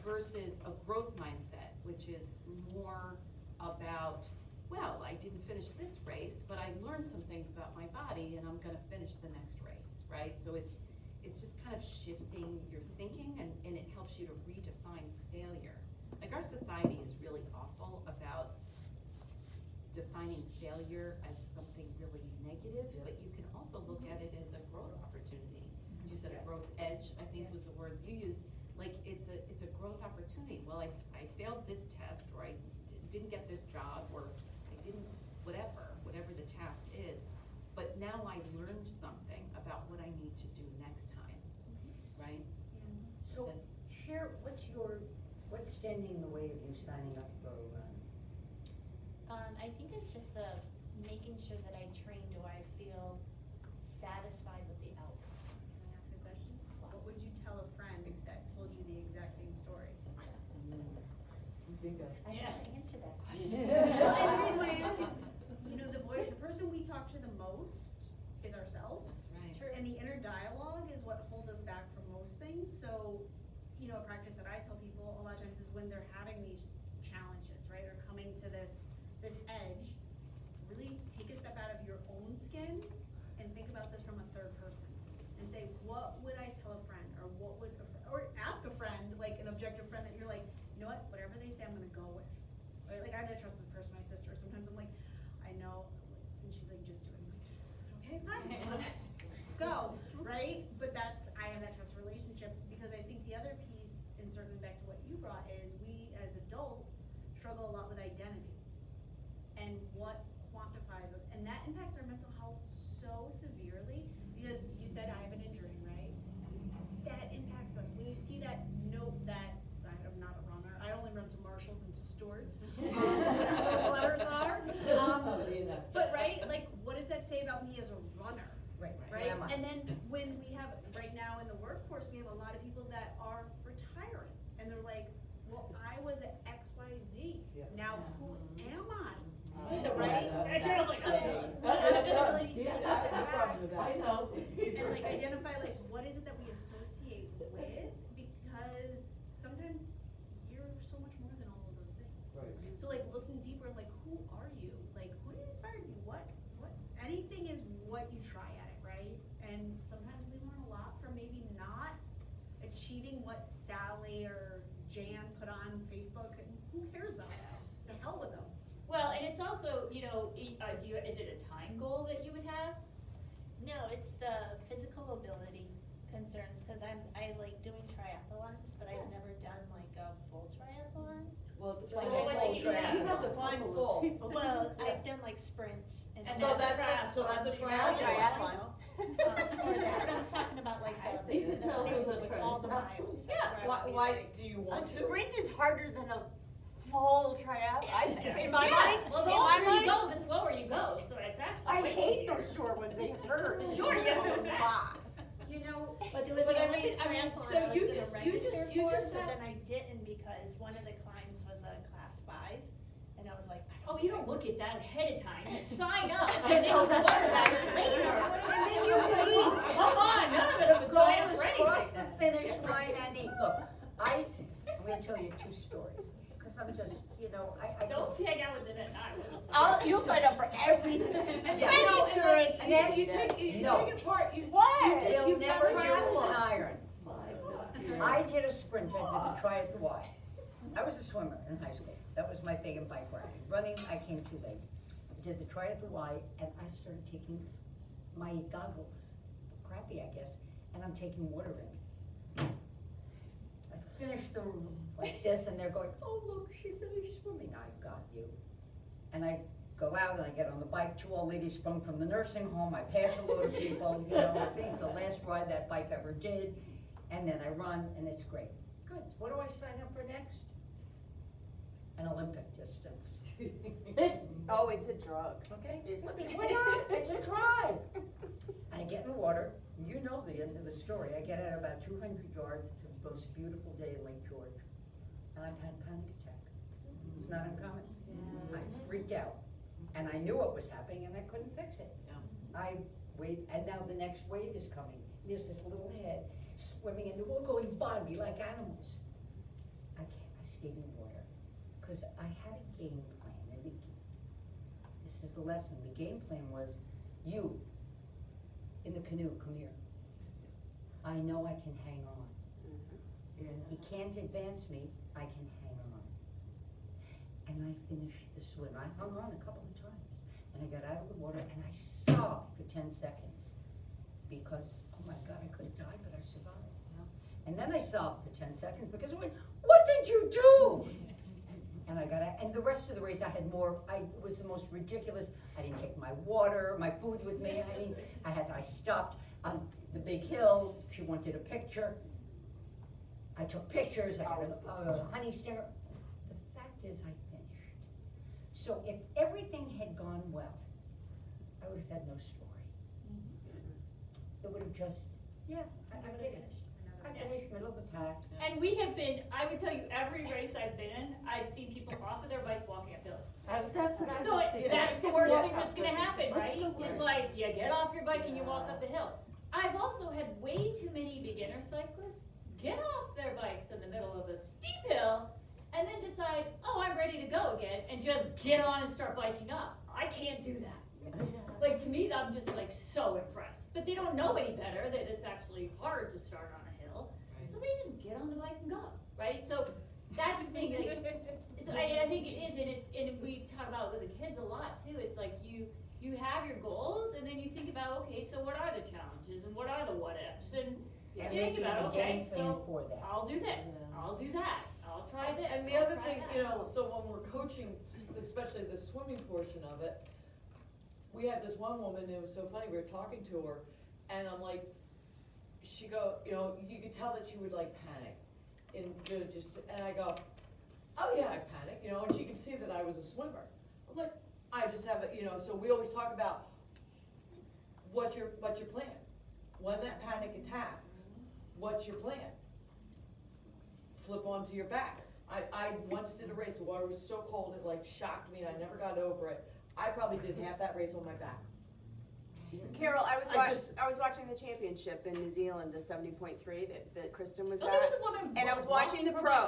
S1: Versus a growth mindset, which is more about, well, I didn't finish this race, but I learned some things about my body and I'm gonna finish the next race, right? So it's just kind of shifting your thinking and it helps you to redefine failure. Like our society is really awful about defining failure as something really negative, but you can also look at it as a growth opportunity. You said a growth edge, I think was the word you used. Like, it's a growth opportunity. Well, I failed this test, or I didn't get this job, or I didn't, whatever the task is. But now I learned something about what I need to do next time, right?
S4: So, share, what's standing in the way of you signing up for a run?
S8: I think it's just the making sure that I train, do I feel satisfied with the outcome?
S2: Can I ask a question? What would you tell a friend that told you the exact same story?
S10: Bingo.
S8: I
S3: Yeah.
S8: can't answer that question.
S2: Well, and the reason why I ask is, you know, the person we talk to the most is ourselves.
S1: Right.
S2: True. And the inner dialogue is what holds us back from most things, so, you know, a practice that I tell people a lot of times is when they're having these challenges, right, or coming to this edge, really take a step out of your own skin and think about this from a third person. And say, what would I tell a friend, or what would, or ask a friend, like an objective friend that you're like, you know what, whatever they say, I'm gonna go with. Right, like I trust this person, my sister, sometimes I'm like, I know, and she's like, just do it, I'm like, okay, fine, let's go, right? But I have that trust relationship, because I think the other piece, and circling back to what you brought, is we as adults struggle a lot with identity and what quantifies us, and that impacts our mental health so severely, because you said I have an injury, right? That impacts us. When you see that note that, I'm not a runner, I only run to Marshalls and to Stewart's, whatever those letters are. But right, like, what does that say about me as a runner?
S4: Right,
S2: Right?
S4: who am I?
S2: And then when we have, right now in the workforce, we have a lot of people that are retiring, and they're like, well, I was at XYZ,
S10: Yeah.
S2: now who am I?
S10: Yeah.
S2: Right?
S3: That girl's like,
S2: So,
S3: okay.
S2: we have to really
S10: Yeah,
S2: take a
S10: that's
S2: step
S10: what I'm
S2: back
S10: talking about.
S7: I know.
S2: and like identify like what is it that we associate with, because sometimes you're so much more than all of those things.
S10: Right.
S2: So like looking deeper, like who are you? Like who inspired you? What anything is what you try at it, right? And sometimes we learn a lot from maybe not achieving what Sally or Jan put on Facebook, and who cares about that? To hell with them.
S3: Well, and it's also, you know, is it a time goal that you would have?
S8: No, it's the physical ability concerns, cause I like doing triathlons, but I've never done like a full triathlon.
S10: Well,
S3: Well,
S10: define
S3: what
S10: full
S3: do you
S10: triathlon.
S3: have?
S10: You have to define full.
S8: Well,
S10: Yeah.
S8: I've done like sprints and.
S3: And
S10: So
S3: that's a
S10: that's a
S3: triathlon.
S10: triathlon.
S8: Or that, I'm talking about like
S7: I'd say it's totally
S8: with all the
S7: different.
S8: miles, that's
S3: Yeah.
S8: where I would be
S10: Why
S8: like-
S10: do you
S5: A
S10: want to?
S5: sprint is harder than a full triathlon, in my
S3: Yeah.
S5: mind,
S3: Well, the
S5: in my
S3: longer you
S5: mind,
S3: go, the slower you go, so it's actually
S5: I
S3: way
S5: hate
S3: easier.
S5: those short ones, they hurt.
S3: Sure, you have to do that.
S5: Ah.
S4: You know,
S8: But there was
S5: But
S8: an
S5: I mean-
S8: Olympic
S5: I mean,
S8: triathlon
S5: so
S8: I was
S5: you
S8: gonna
S5: just-
S8: register
S5: you
S8: for,
S5: just
S8: but
S5: have-
S8: then I didn't because one of the climbs was a class 5, and I was like, I
S3: Oh,
S8: don't
S3: you
S8: think
S3: don't
S8: I
S3: look at that ahead of time, you sign up, and then you learn about it later.
S4: And then you eat.
S3: Come on, none of us
S4: The
S3: would
S4: goal
S3: sign up
S4: is
S3: for
S4: cross the
S3: anything.
S4: finish line and eat. Look, I'm gonna tell you 2 stories, because I'm just, you know, I
S3: Don't
S4: can.
S3: hang out with Annette and I,
S5: You'll sign up for everything.
S4: Yeah.
S5: Sprint
S4: No,
S5: insurance.
S10: And then you take it apart,
S5: What?
S4: You'll
S10: you've done
S4: never do an
S10: triathlon.
S4: iron. I did a sprint, I did the triathlon. Why? I was a swimmer in high school. That was my thing in bike riding. Running, I came too late. Did the triathlon Y, and I started taking my goggles, crappy, I guess, and I'm taking water in. I finished the, like this, and they're going, oh, look, she finished swimming, I got you. And I go out and I get on the bike, 2 old ladies sprung from the nursing home, I pass a load of people, you know, I think it's the last ride that bike ever did, and then I run, and it's great. Good, what do I sign up for next? An Olympic distance.
S5: Oh, it's a drug.
S4: Okay,
S5: It's-
S4: why not? It's a drive. I get in the water, you know the end of the story, I get out about 200 yards, it's the most beautiful day in Lake George, and I've had a panic attack. It's not uncommon. I freaked out, and I knew what was happening, and I couldn't fix it. I wait, and now the next wave is coming, there's this little head swimming, and they're all going by me like animals. I stayed in the water, because I had a game plan, and this is the lesson, the game plan was, you, in the canoe, come here. I know I can hang on. He can't advance me, I can hang on. And I finished the swim, I hung on a couple of times, and I got out of the water, and I sobbed for 10 seconds, because, oh my God, I could have died, but I survived. And then I sobbed for 10 seconds, because I went, what did you do? And I got out, and the rest of the race I had more, it was the most ridiculous, I didn't take my water, my food with me, I mean, I stopped on the big hill, she wanted a picture. I took pictures, I got a honey stinger. The fact is, I finished. So if everything had gone well, I would have had no story. It would have just, yeah, I finished. I finished, middle of the pack.
S3: And we have been, I would tell you, every race I've been in, I've seen people off of their bikes walking up hills.
S7: That's what I
S3: So
S7: was thinking.
S3: that's the worst thing that's gonna happen,
S7: What's
S3: right?
S7: the
S3: It's
S7: worst?
S3: like, you get off your bike and you walk up the hill. I've also had way too many beginner cyclists get off their bikes in the middle of a steep hill and then decide, oh, I'm ready to go again, and just get on and start biking up. I can't do that. Like, to me, I'm just like so impressed. But they don't know any better, that it's actually hard to start on a hill. So they just get on the bike and go, right? So that's the thing, like, so I think it is, and we talk about it with the kids a lot too. It's like you have your goals, and then you think about, okay, so what are the challenges, and what are the what ifs, and
S4: And
S3: you think
S4: making
S3: about,
S4: a
S3: okay,
S4: game plan
S3: so
S4: for that.
S3: I'll do this, I'll do that, I'll try this.
S10: And the
S3: I'll
S10: other
S3: try
S10: thing,
S3: that.
S10: you know, so when we're coaching, especially the swimming portion of it, we had this one woman, it was so funny, we were talking to her, and I'm like, you know, you could tell that she would like panic, and I go, oh yeah, I panic, you know, and she could see that I was a swimmer. I'm like, I just have you know, so we always talk about, what's your plan? When that panic attacks, what's your plan? Flip onto your back. I once did a race, the water was so cold, it like shocked me, and I never got over it. I probably did half that race on my back.
S5: Carol, I was
S10: I
S5: watching the championship in New Zealand, the 70.3 that Kristen was
S3: Oh, there was
S5: at.
S3: a woman
S5: And I was
S3: walking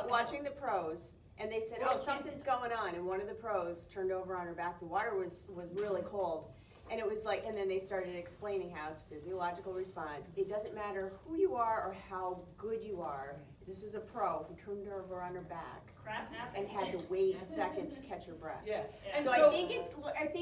S5: watching the pros, and they said, oh,
S3: World
S5: something's going on, and one of the pros turned over on her back, the water was really cold. And it was like, and then they started explaining how it's a physiological response. It doesn't matter who you are or how good you are. This is a pro who turned over on her back
S3: Crap
S5: and
S3: happens.
S5: had to wait a second to catch her breath.
S10: Yeah,
S3: Yeah.
S10: and
S5: So I think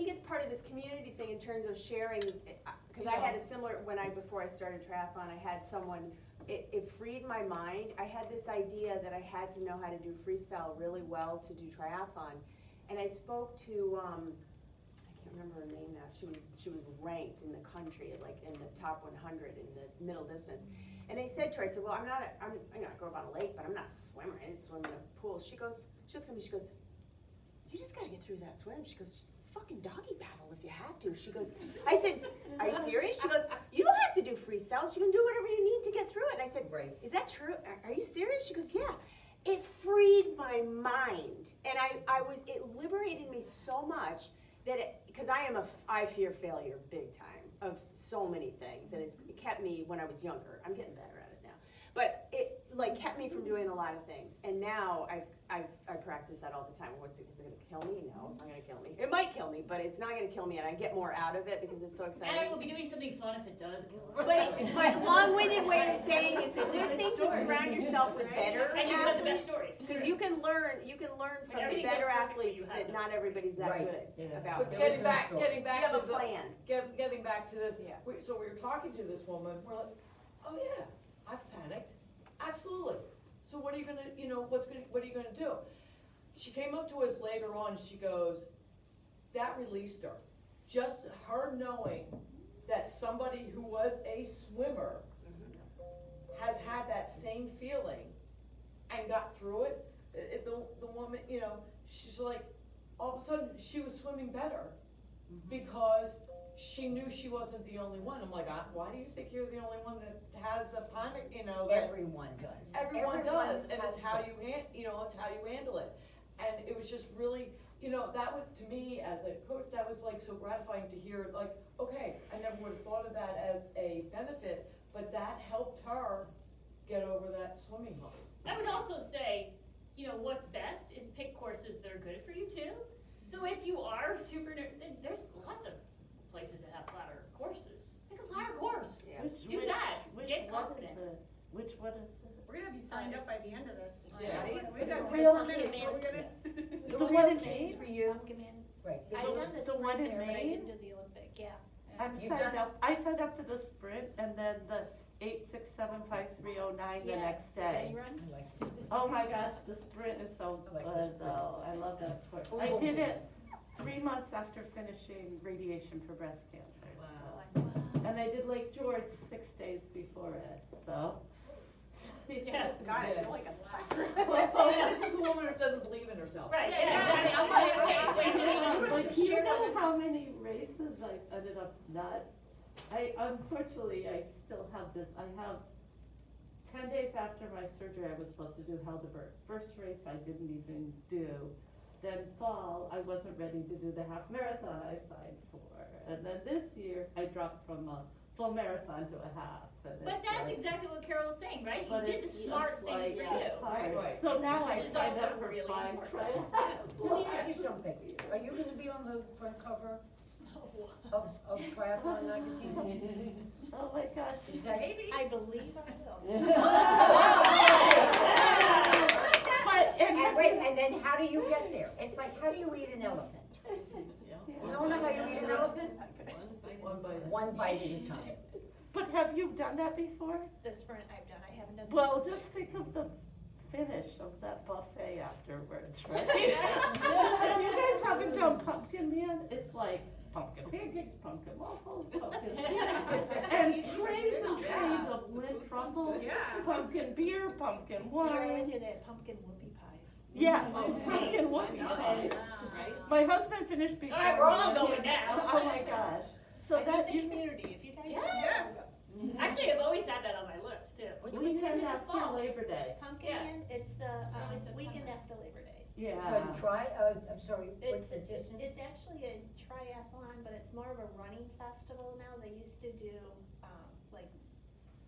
S5: it's part of this community thing in terms of sharing, because I had a similar, before I started triathlon, I had someone, it freed my mind. I had this idea that I had to know how to do freestyle really well to do triathlon. And I spoke to, I can't remember her name now, she was ranked in the country, like in the top 100 in the middle distance. And I said to her, I said, well, I'm not gonna go up on a lake, but I'm not a swimmer, I didn't swim in a pool. She looks at me, she goes, you just gotta get through that swim. She goes, fucking doggy paddle if you have to. She goes, I said, are you serious? She goes, you don't have to do freestyle, you can do whatever you need to get through it. And I said,
S4: Right.
S5: is that true? Are you serious? She goes, yeah. It freed my mind, and it liberated me so much that because I fear failure big time of so many things, and it kept me when I was younger. I'm getting better at it now, but it like kept me from doing a lot of things. And now I practice that all the time. Is it going to kill me? No, it's not going to kill me. It might kill me, but it's not going to kill me, and I get more out of it because it's so exciting.
S3: And we'll be doing something fun if it does kill us.
S5: But long-winded way of saying it's a good thing to surround yourself with better
S3: And you have the best
S5: athletes.
S3: stories.
S5: Because you can learn from the
S3: everything
S5: better
S3: goes perfect when
S5: athletes
S3: you have
S5: that
S3: them.
S5: not everybody's that
S4: Right.
S5: good
S7: Yes.
S5: about.
S10: But
S4: There
S10: getting
S4: is no
S10: back,
S4: story.
S10: getting back
S5: You have
S10: to
S5: a plan.
S10: getting back to this,
S5: Yeah.
S10: so we were talking to this woman, we're like, oh yeah, I've panicked, absolutely. So so what are you gonna, what are you gonna do? She came up to us later on, she goes, that released her. Just her knowing that somebody who was a swimmer has had that same feeling and got through it. The woman, she's like, all of a sudden, she was swimming better because she knew she wasn't the only one. I'm like, why do you think you're the only one that has a panic, that
S4: Everyone does.
S10: everyone does, and
S4: has
S10: it's how
S4: that.
S10: it's how you handle it. And it was just really, that was, to me, as a coach, that was like so gratifying to hear, like, okay, I never would have thought of that as a benefit, but that helped her get over that swimming hump.
S3: I would also say, what's best is pick courses that are good for you too. So if you are super, there's lots of places that have flatter courses. Pick a flatter course.
S5: Yeah.
S3: Do that.
S7: Which
S3: Get
S7: one
S3: confident.
S7: is it? Which one is it?
S2: We're gonna be signed up by the end of this.
S10: Yeah.
S2: We got
S4: The
S2: 10
S4: real
S2: more minutes,
S4: key-
S2: what we're gonna.
S7: The one in
S4: key
S7: Maine?
S4: for you,
S8: Pumpkin Man.
S4: right, the
S8: I've
S4: real-
S8: done the
S7: the one
S8: sprint
S7: in
S8: there, but I
S7: Maine?
S8: didn't do the Olympic, yeah.
S7: I'm
S4: You've
S7: signed
S4: done-
S7: up, I signed up for the sprint and then the 8675309 the
S8: Yeah,
S7: next
S8: the
S7: day.
S8: run.
S4: I like it.
S7: Oh my gosh, the sprint is so
S4: I like the
S7: good
S4: sprint.
S7: though, I love that sport.
S4: Who
S7: I
S4: will
S7: did
S4: do
S7: it 3 months after finishing radiation for breast cancer.
S3: Wow.
S7: And I did Lake George 6 days before it, so.
S3: Yeah.
S5: God, I feel like a star.
S10: This is a woman who doesn't believe in herself.
S3: Right,
S2: Yeah,
S3: exactly. I'm like, okay, wait.
S7: But you know how many races I ended up not, unfortunately, I still have this, I have 10 days after my surgery, I was supposed to do Helderberg. First race I didn't even do. Then fall, I wasn't ready to do the half marathon I signed for. And then this year, I dropped from a full marathon to a half. And
S3: But
S7: it's
S3: that's
S7: like-
S3: exactly what Carol was saying, right? You
S7: but
S3: did the
S7: it's
S3: smart
S7: just
S3: thing
S7: like,
S3: for
S7: it's
S3: you.
S7: hard.
S10: Right.
S7: So now I
S3: Which is
S7: signed
S3: also
S7: up for
S3: really
S7: 5
S3: important.
S7: trials.
S4: Let me ask you something, are you gonna be on the front cover of Triathlon magazine?
S7: Oh my gosh.
S4: Is that?
S8: I believe I will.
S7: But,
S4: And wait, and then how do you get there? It's like, how do you eat an elephant? You don't know how you eat an elephant?
S10: One by
S4: One bite at a time.
S7: But have you done that before?
S8: The sprint I've done, I haven't done.
S7: Well, just think of the finish of that buffet afterwards, right? If you guys haven't done Pumpkin Man, it's like pumpkin pancakes, pumpkin waffles, pumpkin and trays and trays of Lindt truffles,
S2: Yeah.
S7: pumpkin beer, pumpkin
S8: You always
S7: wine.
S8: hear that pumpkin whoopie pies.
S7: Yes,
S3: Oh,
S7: pumpkin
S3: nice.
S7: whoopie
S3: Nice.
S7: pies.
S2: Right.
S7: My husband finished before.
S3: All right, we're all
S7: me.
S3: going now.
S7: Oh my gosh. So that you.
S8: community, if you guys.
S3: Yes. Actually, I've always had that on my list too.
S7: Weekend
S3: The
S7: after
S3: fall.
S7: Labor Day.
S8: Pumpkin
S3: Yeah.
S8: Man, it's the
S3: early
S8: weekend
S3: September.
S8: after Labor Day.
S7: Yeah.
S4: So I'm sorry, what's the distance?
S8: It's actually a triathlon, but it's more of a running festival now. They used to do, like,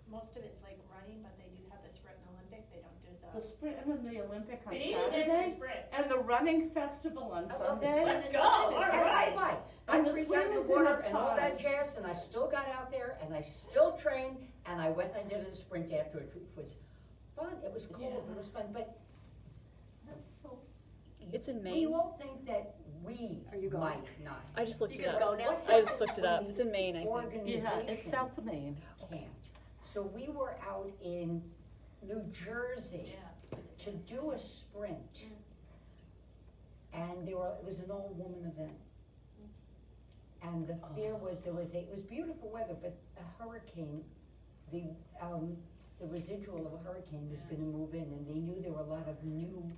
S8: most of it's like running, but they do have the sprint and Olympic. They don't do
S7: The sprint and then the Olympic on
S3: We need to do
S7: Saturday.
S3: sprint.
S7: And the running festival on
S4: I love the
S7: Sunday.
S3: Let's
S8: the
S3: go,
S8: swim is-
S3: all
S4: And
S3: right.
S4: I fight.
S7: And
S4: I
S7: the
S4: freaked
S7: swim
S4: out in the
S7: is in
S4: water
S7: the
S4: and all that
S7: pond.
S4: jazz, and I still got out there, and I still trained, and I went and did a sprint after it. It was fun, it was cold, it was fun, but
S7: That's so.
S11: It's in
S4: we
S11: Maine.
S4: all think that we
S5: Are you going?
S4: might not.
S11: I just looked
S5: You
S11: it
S5: can
S11: up.
S5: go now?
S11: I just looked it up.
S4: When
S11: It's in Maine, I think.
S4: Organization
S7: Yeah, it's South Maine.
S4: can't. So we were out in New Jersey to do a sprint. And it was an all-woman event. And the fear was, it was beautiful weather, but a hurricane, the residual of a hurricane was gonna move in, and they knew there were a lot of new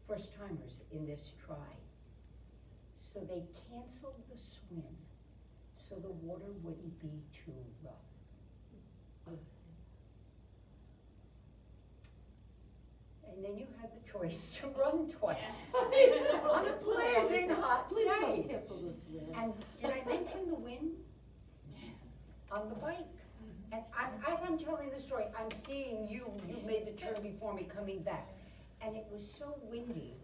S4: first-timers in this try. So they canceled the swim, so the water wouldn't be too rough. And then you had the choice to run twice on a blazing hot
S7: Please don't
S4: day.
S7: cancel this win.
S4: And did I mention the wind? On the bike. And as I'm telling the story, I'm seeing you made the turn before me coming back. And it was so windy.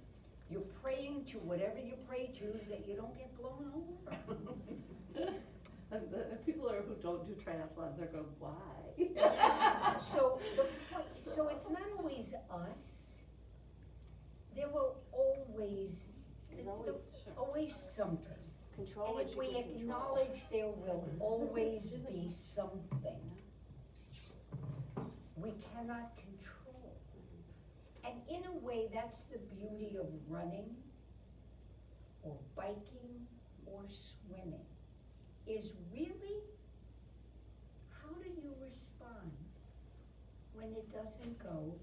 S4: You're praying to whatever you pray to that you don't get blown over.
S7: And the people who don't do triathlons are going, why?
S4: So the point, so it's not always us. There will always, always something.
S5: Control
S4: And
S5: what
S4: if
S5: you
S4: we
S5: can control.
S4: acknowledge there will always be something, we cannot control And in a way, that's the beauty of running, or biking, or swimming, is really, how do you respond when it doesn't go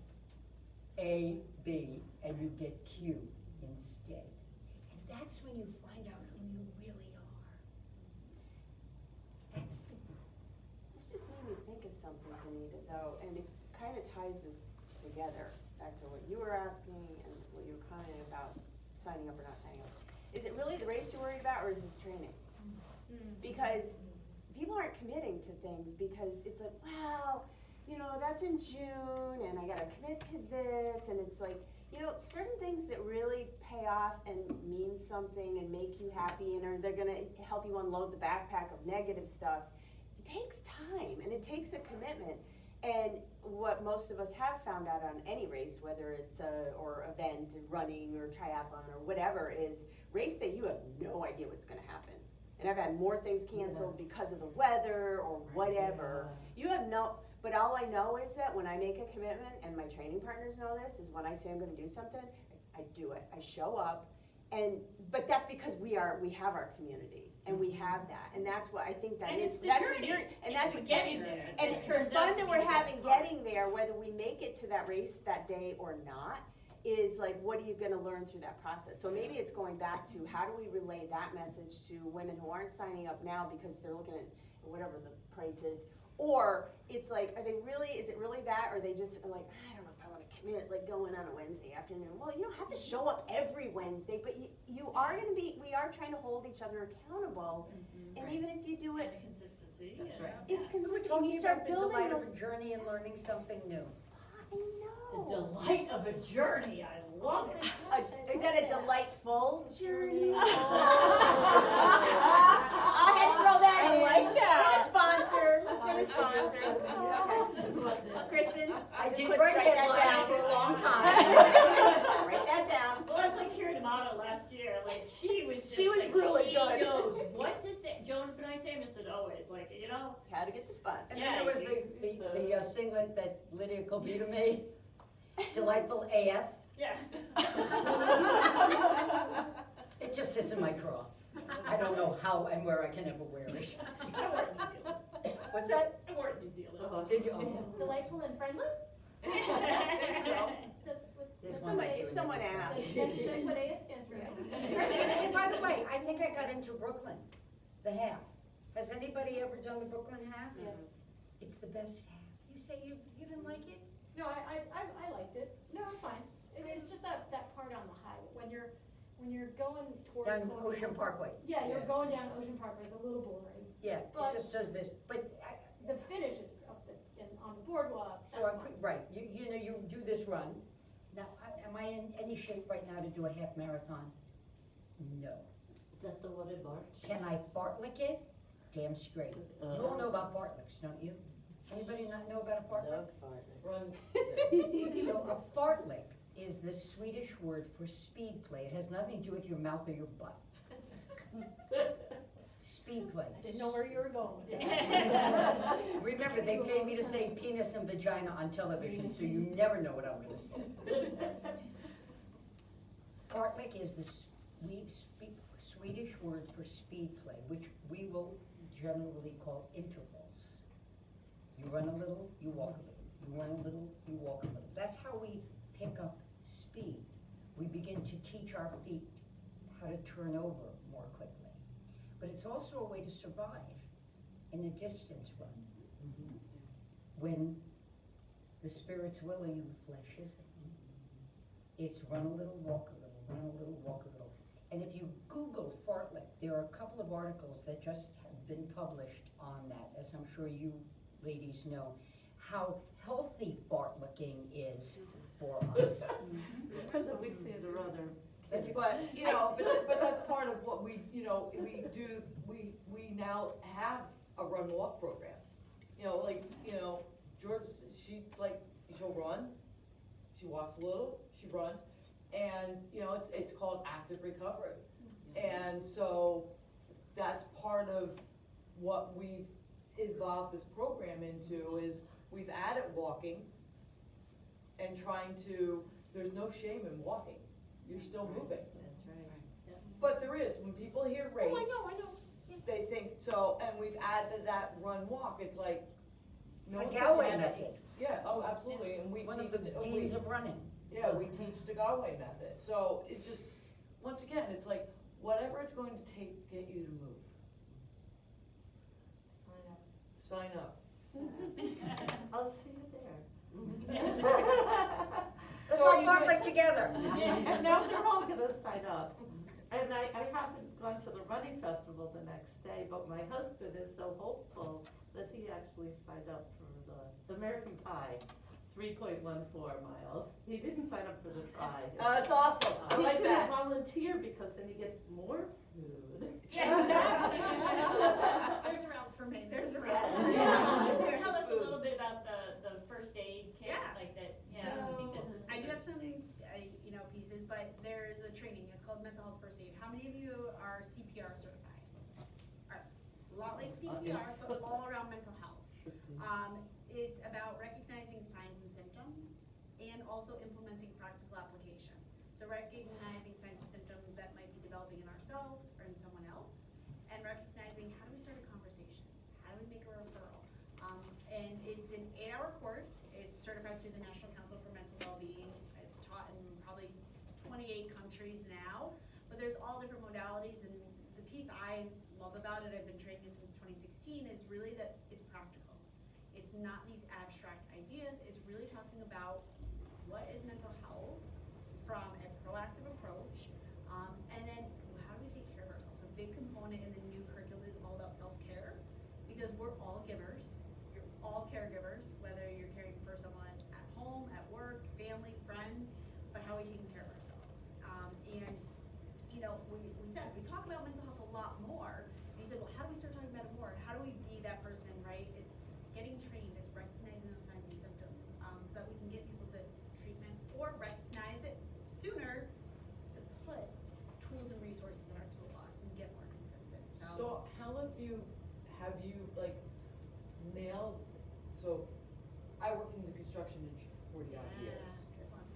S4: A, B, and you get Q instead? And that's when you find out who you really are. That's the,
S5: This just made me think of something, Anita, though, and it kind of ties this together, back to what you were asking and what you were commenting about signing up or not signing up. Is it really the race you're worried about, or is it the training? Because people aren't committing to things because it's like, well, you know, that's in June and I gotta commit to this, and it's like, you know, certain things that really pay off and mean something and make you happy and they're gonna help you unload the backpack of negative stuff, it takes time and it takes a commitment. And what most of us have found out on any race, whether it's or event, running or triathlon or whatever, is race day you have no idea what's gonna happen. And I've had more things canceled because of the weather or whatever. You have no, but all I know is that when I make a commitment, and my training partners know this, is when I say I'm gonna do something, I do it, I show up. But that's because we have our community, and we have that, and that's what I think that
S3: And
S5: is.
S3: it's the
S5: That's
S3: journey.
S5: what you're, and that's
S3: It's
S5: what
S3: getting
S5: it's-
S3: there.
S5: And
S3: It
S5: the
S3: turns out
S5: fun
S3: to
S5: that
S3: be
S5: we're
S3: the best
S5: having
S3: part.
S5: getting there, whether we make it to that race that day or not, is like, what are you gonna learn through that process? So maybe it's going back to, how do we relay that message to women who aren't signing up now because they're looking at whatever the price is? Or it's like, is it really that, or they just are like, I don't know if I wanna commit, like going on a Wednesday afternoon. Well, you don't have to show up every Wednesday, but we are trying to hold each other accountable. And even if you do
S3: And
S5: it,
S3: consistency.
S1: That's
S3: and-
S1: right.
S5: it's
S4: so we're
S5: consistent,
S4: talking
S5: you start
S4: about the
S5: building
S4: delight of
S5: those.
S4: a journey and learning something new.
S5: I know.
S3: The delight of a journey, I love it.
S5: Is that a delightful journey?
S8: Journey.
S5: I'll have to throw that
S3: I
S5: in.
S3: like that.
S5: For the sponsor. Okay. Kristen?
S4: I did
S5: put-
S4: write
S5: that
S4: headlines
S5: down.
S4: for a long time.
S5: Write that down.
S3: Well, it's like Kira D'Amato last year, like, she was just
S5: She was
S3: like,
S5: really
S3: she
S5: good.
S3: knows what to say. Joan Benoit Amos said always, like, you know,
S5: How to get the sponsor.
S4: And then there was the singlet that Lydia Colbita made, delightful AF.
S3: yeah.
S4: It just sits in my drawer. I don't know how and where I can ever wear it.
S3: I wore it in New Zealand.
S4: What's that?
S3: I wore it in New Zealand.
S4: Did you? Oh,
S8: Delightful and friendly? That's what.
S4: There's
S8: that's
S4: one
S8: what
S4: I
S8: AF
S4: do in
S5: someone
S4: the-
S5: asked.
S8: That's what AF stands for.
S4: And by the way, I think I got into Brooklyn, the half. Has anybody ever done the Brooklyn half?
S8: Yes.
S4: It's the best half. You say you didn't like it?
S9: No, I liked it. No, it's fine. It's just that part on the highway, when you're going towards.
S4: Down
S9: Colonial.
S4: Ocean Parkway.
S9: Yeah, you're going down Ocean Parkway, it's a little boring.
S4: Yeah, it
S9: But-
S4: just does this, but
S9: The finish is up on the boardwalk, that's
S4: so
S9: fine.
S4: right, you know, you do this run. Now, am I in any shape right now to do a half marathon? No.
S7: Is that the one in March?
S4: Can I fartlek it? Damn straight. You all know about fartleks, don't you? Anybody not know about a fartlek?
S10: Run.
S4: So a fartlek is the Swedish word for speed play. It has nothing to do with your mouth or your butt. Speed play.
S9: I didn't know where you were going with that.
S4: Remember, they paid me to say penis and vagina on television, so you never know what I'm gonna say. Fartlek is the Swedish word for speed play, which we will generally call intervals. You run a little, you walk a little. You run a little, you walk a little. That's how we pick up speed. We begin to teach our feet how to turn over more quickly. But it's also a way to survive in a distance run. When the spirit's willing and the flesh isn't. It's run a little, walk a little, run a little, walk a little. And if you Google fartlek, there are a couple of articles that just have been published on that, as I'm sure you ladies know, how healthy fartleking is for us.
S7: We see it rather.
S10: But, you know, but that's part of what we, you know, we do, we now have a run walk program. You know, like, you know, George, she's like, she'll run, she walks a little, she runs, and, you know, it's called active recovery. And so that's part of what we've evolved this program into, is we've added walking and trying to there's no shame in walking, you're still moving.
S6: That's right.
S10: But there is, when people hear race.
S4: Oh, I know.
S10: They think, so, and we've added that run walk, it's like. no
S4: The
S10: one's
S4: Galway
S10: looking at me.
S4: method.
S10: Yeah, oh, absolutely, and we
S4: One of
S10: teach
S4: the
S10: we-
S4: gains of running.
S10: Yeah, we teach the Galway method, so it's just, once again, it's like, whatever it's going to take to get you to move, sign up.
S7: I'll see you there.
S4: Let's
S10: So
S4: all
S10: you
S4: farm
S10: could-
S4: it together.
S7: And now they're all gonna sign up. And I haven't gone to the running festival the next day, but my husband is so hopeful that he actually signed up for the American Pie, 3.14 miles. He didn't sign up for the pie.
S10: That's awesome, I like
S7: He's
S10: that.
S7: gonna volunteer because then he gets more food.
S2: Yeah, exactly. There's a route for me, there's a route.
S3: Tell us a little bit about the first aid kit,
S2: Yeah.
S3: like that, yeah, I think this is.
S2: I do have some, pieces, but there's a training, it's called mental health first aid. How many of you are CPR certified? Alright, a lot like CPR, but all around mental health. It's about recognizing signs and symptoms and also implementing practical application. So recognizing signs and symptoms that might be developing in ourselves or in someone else, and recognizing how do we start a conversation? How do we make a referral? And it's an 8-hour course. It's certified through the National Council for Mental Wellbeing. It's taught in probably 28 countries now, but there's all different modalities, and the piece I love about it, I've been training in since 2016, is really that it's practical. It's not these abstract ideas, it's really talking about what is mental health from a proactive approach, and then how do we take care of ourselves? A big component in the new curriculum is all about self-care, because we're all givers, you're all caregivers, whether you're caring for someone at home, at work, family, friend, but how are we taking care of ourselves? And, we said, we talk about mental health a lot more, and you said, well, how do we start talking about it more? How do we be that person, right? It's getting trained, it's recognizing those signs and symptoms, so that we can get people to treatment or recognize it sooner to put tools and resources in our toolbox and get more consistent,
S10: So how have you like nailed, so I worked in the construction industry for 40 odd years.
S2: Good one.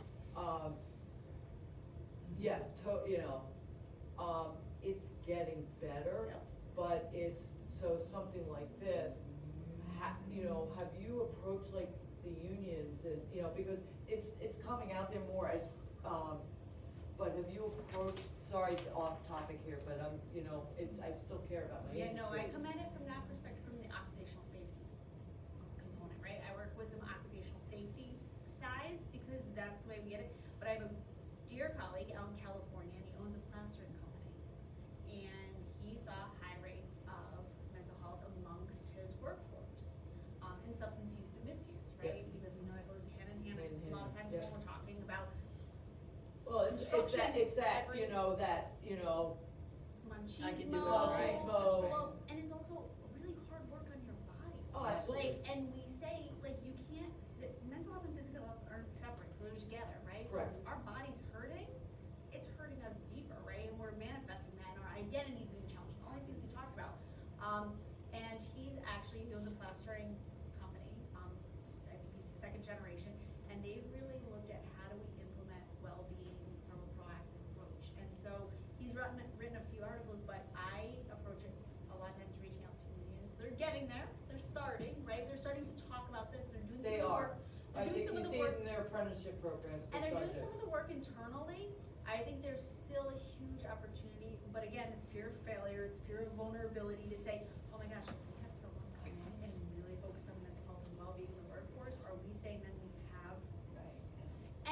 S10: It's getting better,
S2: Yep.
S10: but it's, so something like this, have you approached like the unions and, because it's coming out there more as, but have you approached, sorry, off topic here, but I still care about my industry.
S2: Yeah, no, I come at it from that perspective, from the occupational safety component, right? I work with some occupational safety sides because that's the way we get it. But I have a dear colleague out in California, and he owns a plastering company. And he saw high rates of mental health amongst his workforce, and substance use and misuse, right?
S10: Yeah.
S2: Because we know that goes hand in hand.
S10: Hand in
S2: A lot of
S10: hand,
S2: times
S10: yeah.
S2: when we're talking about
S10: Well, it's that,
S2: machismo.
S10: I can do it all right. Machismo.
S2: Well, and it's also really hard work on your body.
S10: Oh, absolutely.
S2: Like, and we say, like, you can't, mental health and physical health aren't separate, so they're together, right?
S10: Correct.
S2: So if our body's hurting, it's hurting us deeper, right? And we're manifesting that, and our identity's being challenged, all these things we talked about. And he owns a plastering company, I think he's the second generation, and they really looked at how do we implement well-being from a proactive approach. And so he's written a few articles, but I approach it a lot of times reaching out to unions. They're getting there, they're starting, right? They're starting to talk about this, they're doing some
S10: They
S2: of the
S10: are.
S2: work.
S10: I
S2: They're doing
S10: think
S2: some
S10: you
S2: of the
S10: see
S2: work.
S10: it in their apprenticeship programs,
S2: And they're doing
S10: starting
S2: some of the work internally. I think there's still a huge opportunity, but again, it's fear of failure, it's fear of vulnerability to say, oh my gosh, if we have someone come in and really focus on mental health and well-being in the workforce, are we saying then we have?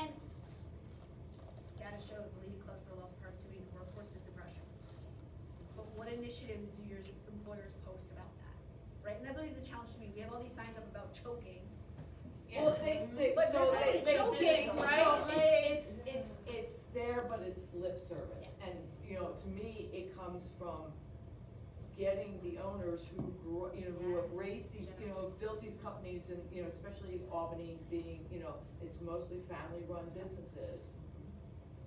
S2: And data shows the leading cause for lost productivity in the workforce is depression. But what initiatives do your employers post about that, right? And that's always the challenge to me. We have all these signs up about choking.
S10: Well,
S2: But
S10: so
S2: there's
S10: they,
S2: choking,
S10: so
S2: right?
S10: it's there, but it's lip service.
S2: Yes.
S10: And, to me, it comes from getting the owners who grew, who have
S2: Yes.
S10: raised these, built these companies and, especially Albany being, it's mostly family-run businesses.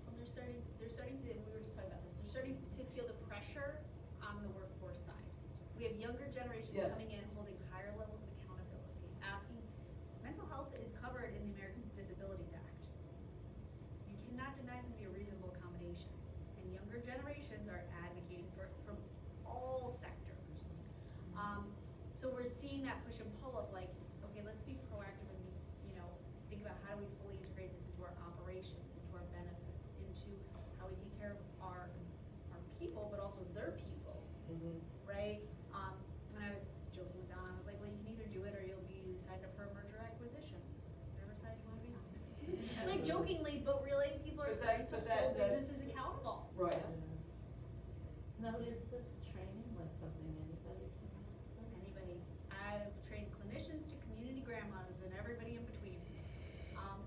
S2: Well, they're starting to, we were just talking about this, they're starting to feel the pressure on the workforce side. We have younger generations
S10: Yes.
S2: coming in, holding higher levels of accountability, asking, mental health is covered in the Americans with Disabilities Act. generations are advocating for from all sectors. So we're seeing that push and pull of like, okay, let's be proactive and be, you know, think about how do we fully integrate this into our operations, into our benefits, into how we take care of our people, but also their people, right? When I was joking with Don, I was like, well, you can either do it or you'll be signed up for a merger acquisition, whatever side you wanna be on. Like jokingly, but really, people are
S10: But
S2: starting to
S10: that-
S2: hold businesses accountable.
S10: Right.
S7: Now, is this training like something anybody can access?
S2: Anybody, I've trained clinicians to community grandmas and everybody in between.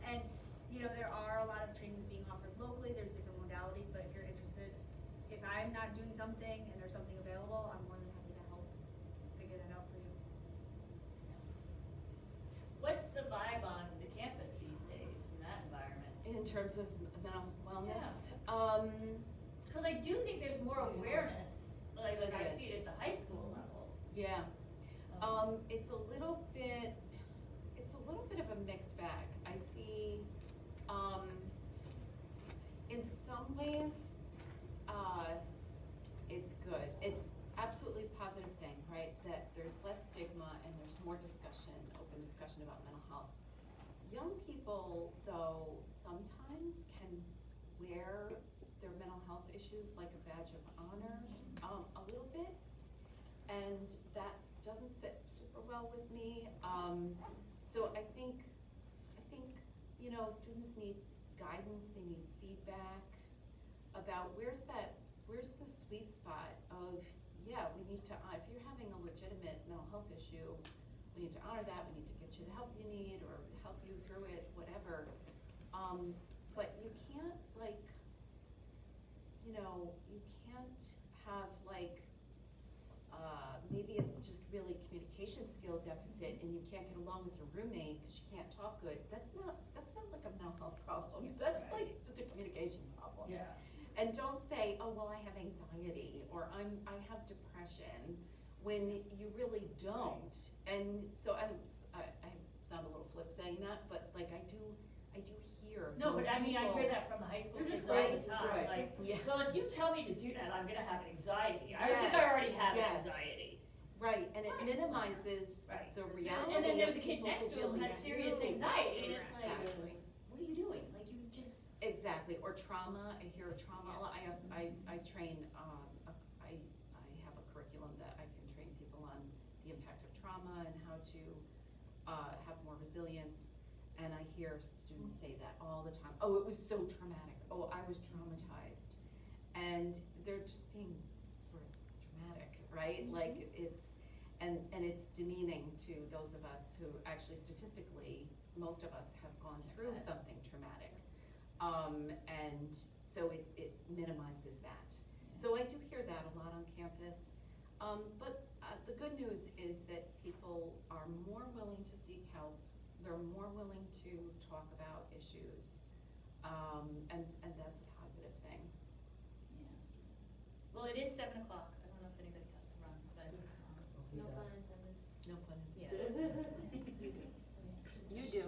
S2: And, you know, there are a lot of trainings being offered locally, there's different modalities, but if you're interested, if I'm not doing something and there's something available, I'm more than happy to help figure that out for you.
S3: What's the vibe on the campus these days in that environment?
S1: In terms of mental wellness,
S3: Cause I do think there's more awareness, like I
S1: There
S3: see
S1: is.
S3: it at the high school level.
S1: yeah. It's a little bit of a mixed bag. I see, in some ways, it's good. It's absolutely a positive thing, right? That there's less stigma and there's more discussion, open discussion about mental health. Young people, though, sometimes can wear their mental health issues like a badge of honor, a little bit. And that doesn't sit super well with me. So I think, you know, students need guidance, they need feedback about where's the sweet spot of, yeah, we need to, if you're having a legitimate mental health issue, we need to honor that, we need to get you the help you need or help you through it, whatever. But you can't like, you know, you can't have like, maybe it's just really communication skill deficit and you can't get along with your roommate because you can't talk good. That's not like a mental health problem. That's like just a communication problem.
S3: Yeah.
S1: And don't say, oh, well, I have anxiety or I have depression when you really don't. And so I sound a little flip saying that, but like I do hear.
S3: No, but I mean, I hear
S1: people-
S3: that from the high school
S10: You're
S3: kids
S10: just
S3: all the
S10: right,
S3: time,
S10: right.
S3: like,
S1: Yeah.
S3: well, if you tell me to do that, I'm gonna have anxiety. I think
S1: Yes,
S3: I already have
S1: yes.
S3: anxiety.
S1: Right, and it
S3: Right.
S1: minimizes
S3: Right.
S1: the reality
S3: And then
S1: of
S3: there's a kid
S1: people
S3: next
S1: who
S3: to him who
S1: really
S3: has serious
S1: do.
S3: anxiety, and it's like,
S1: Exactly.
S3: what are you doing? Like, you just.
S1: Exactly, or trauma, I hear trauma, a lot. I train, I have a curriculum that I can train people on the impact of trauma and how to, have more resilience. And I hear students say that all the time, oh, it was so traumatic, oh, I was traumatized. And they're just being sort of dramatic, right? Like, it's, and it's demeaning to those of us who actually statistically, most of us have gone through something traumatic. And so it minimizes that. So I do hear that a lot on campus. But the good news is that people are more willing to seek help. They're more willing to talk about issues. And that's a positive thing.
S3: Yeah. Well, it is 7 o'clock. I don't know if anybody has to run, but,
S6: No pun intended.
S1: No pun intended.
S3: yeah.
S5: You do.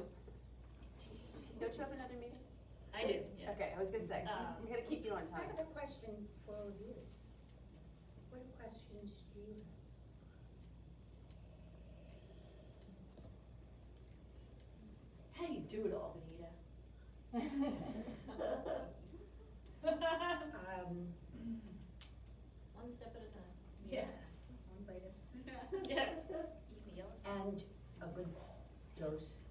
S5: Don't you have another meeting?
S3: I do, yeah.
S5: Okay, I was gonna say, I'm gonna keep you on
S4: I
S5: time.
S4: have a question for you. What questions do you have?
S3: How do you do it all, Benita?
S6: One step at a time.
S3: Yeah.
S2: One later.
S3: Yeah. Eat me up.
S4: And a good dose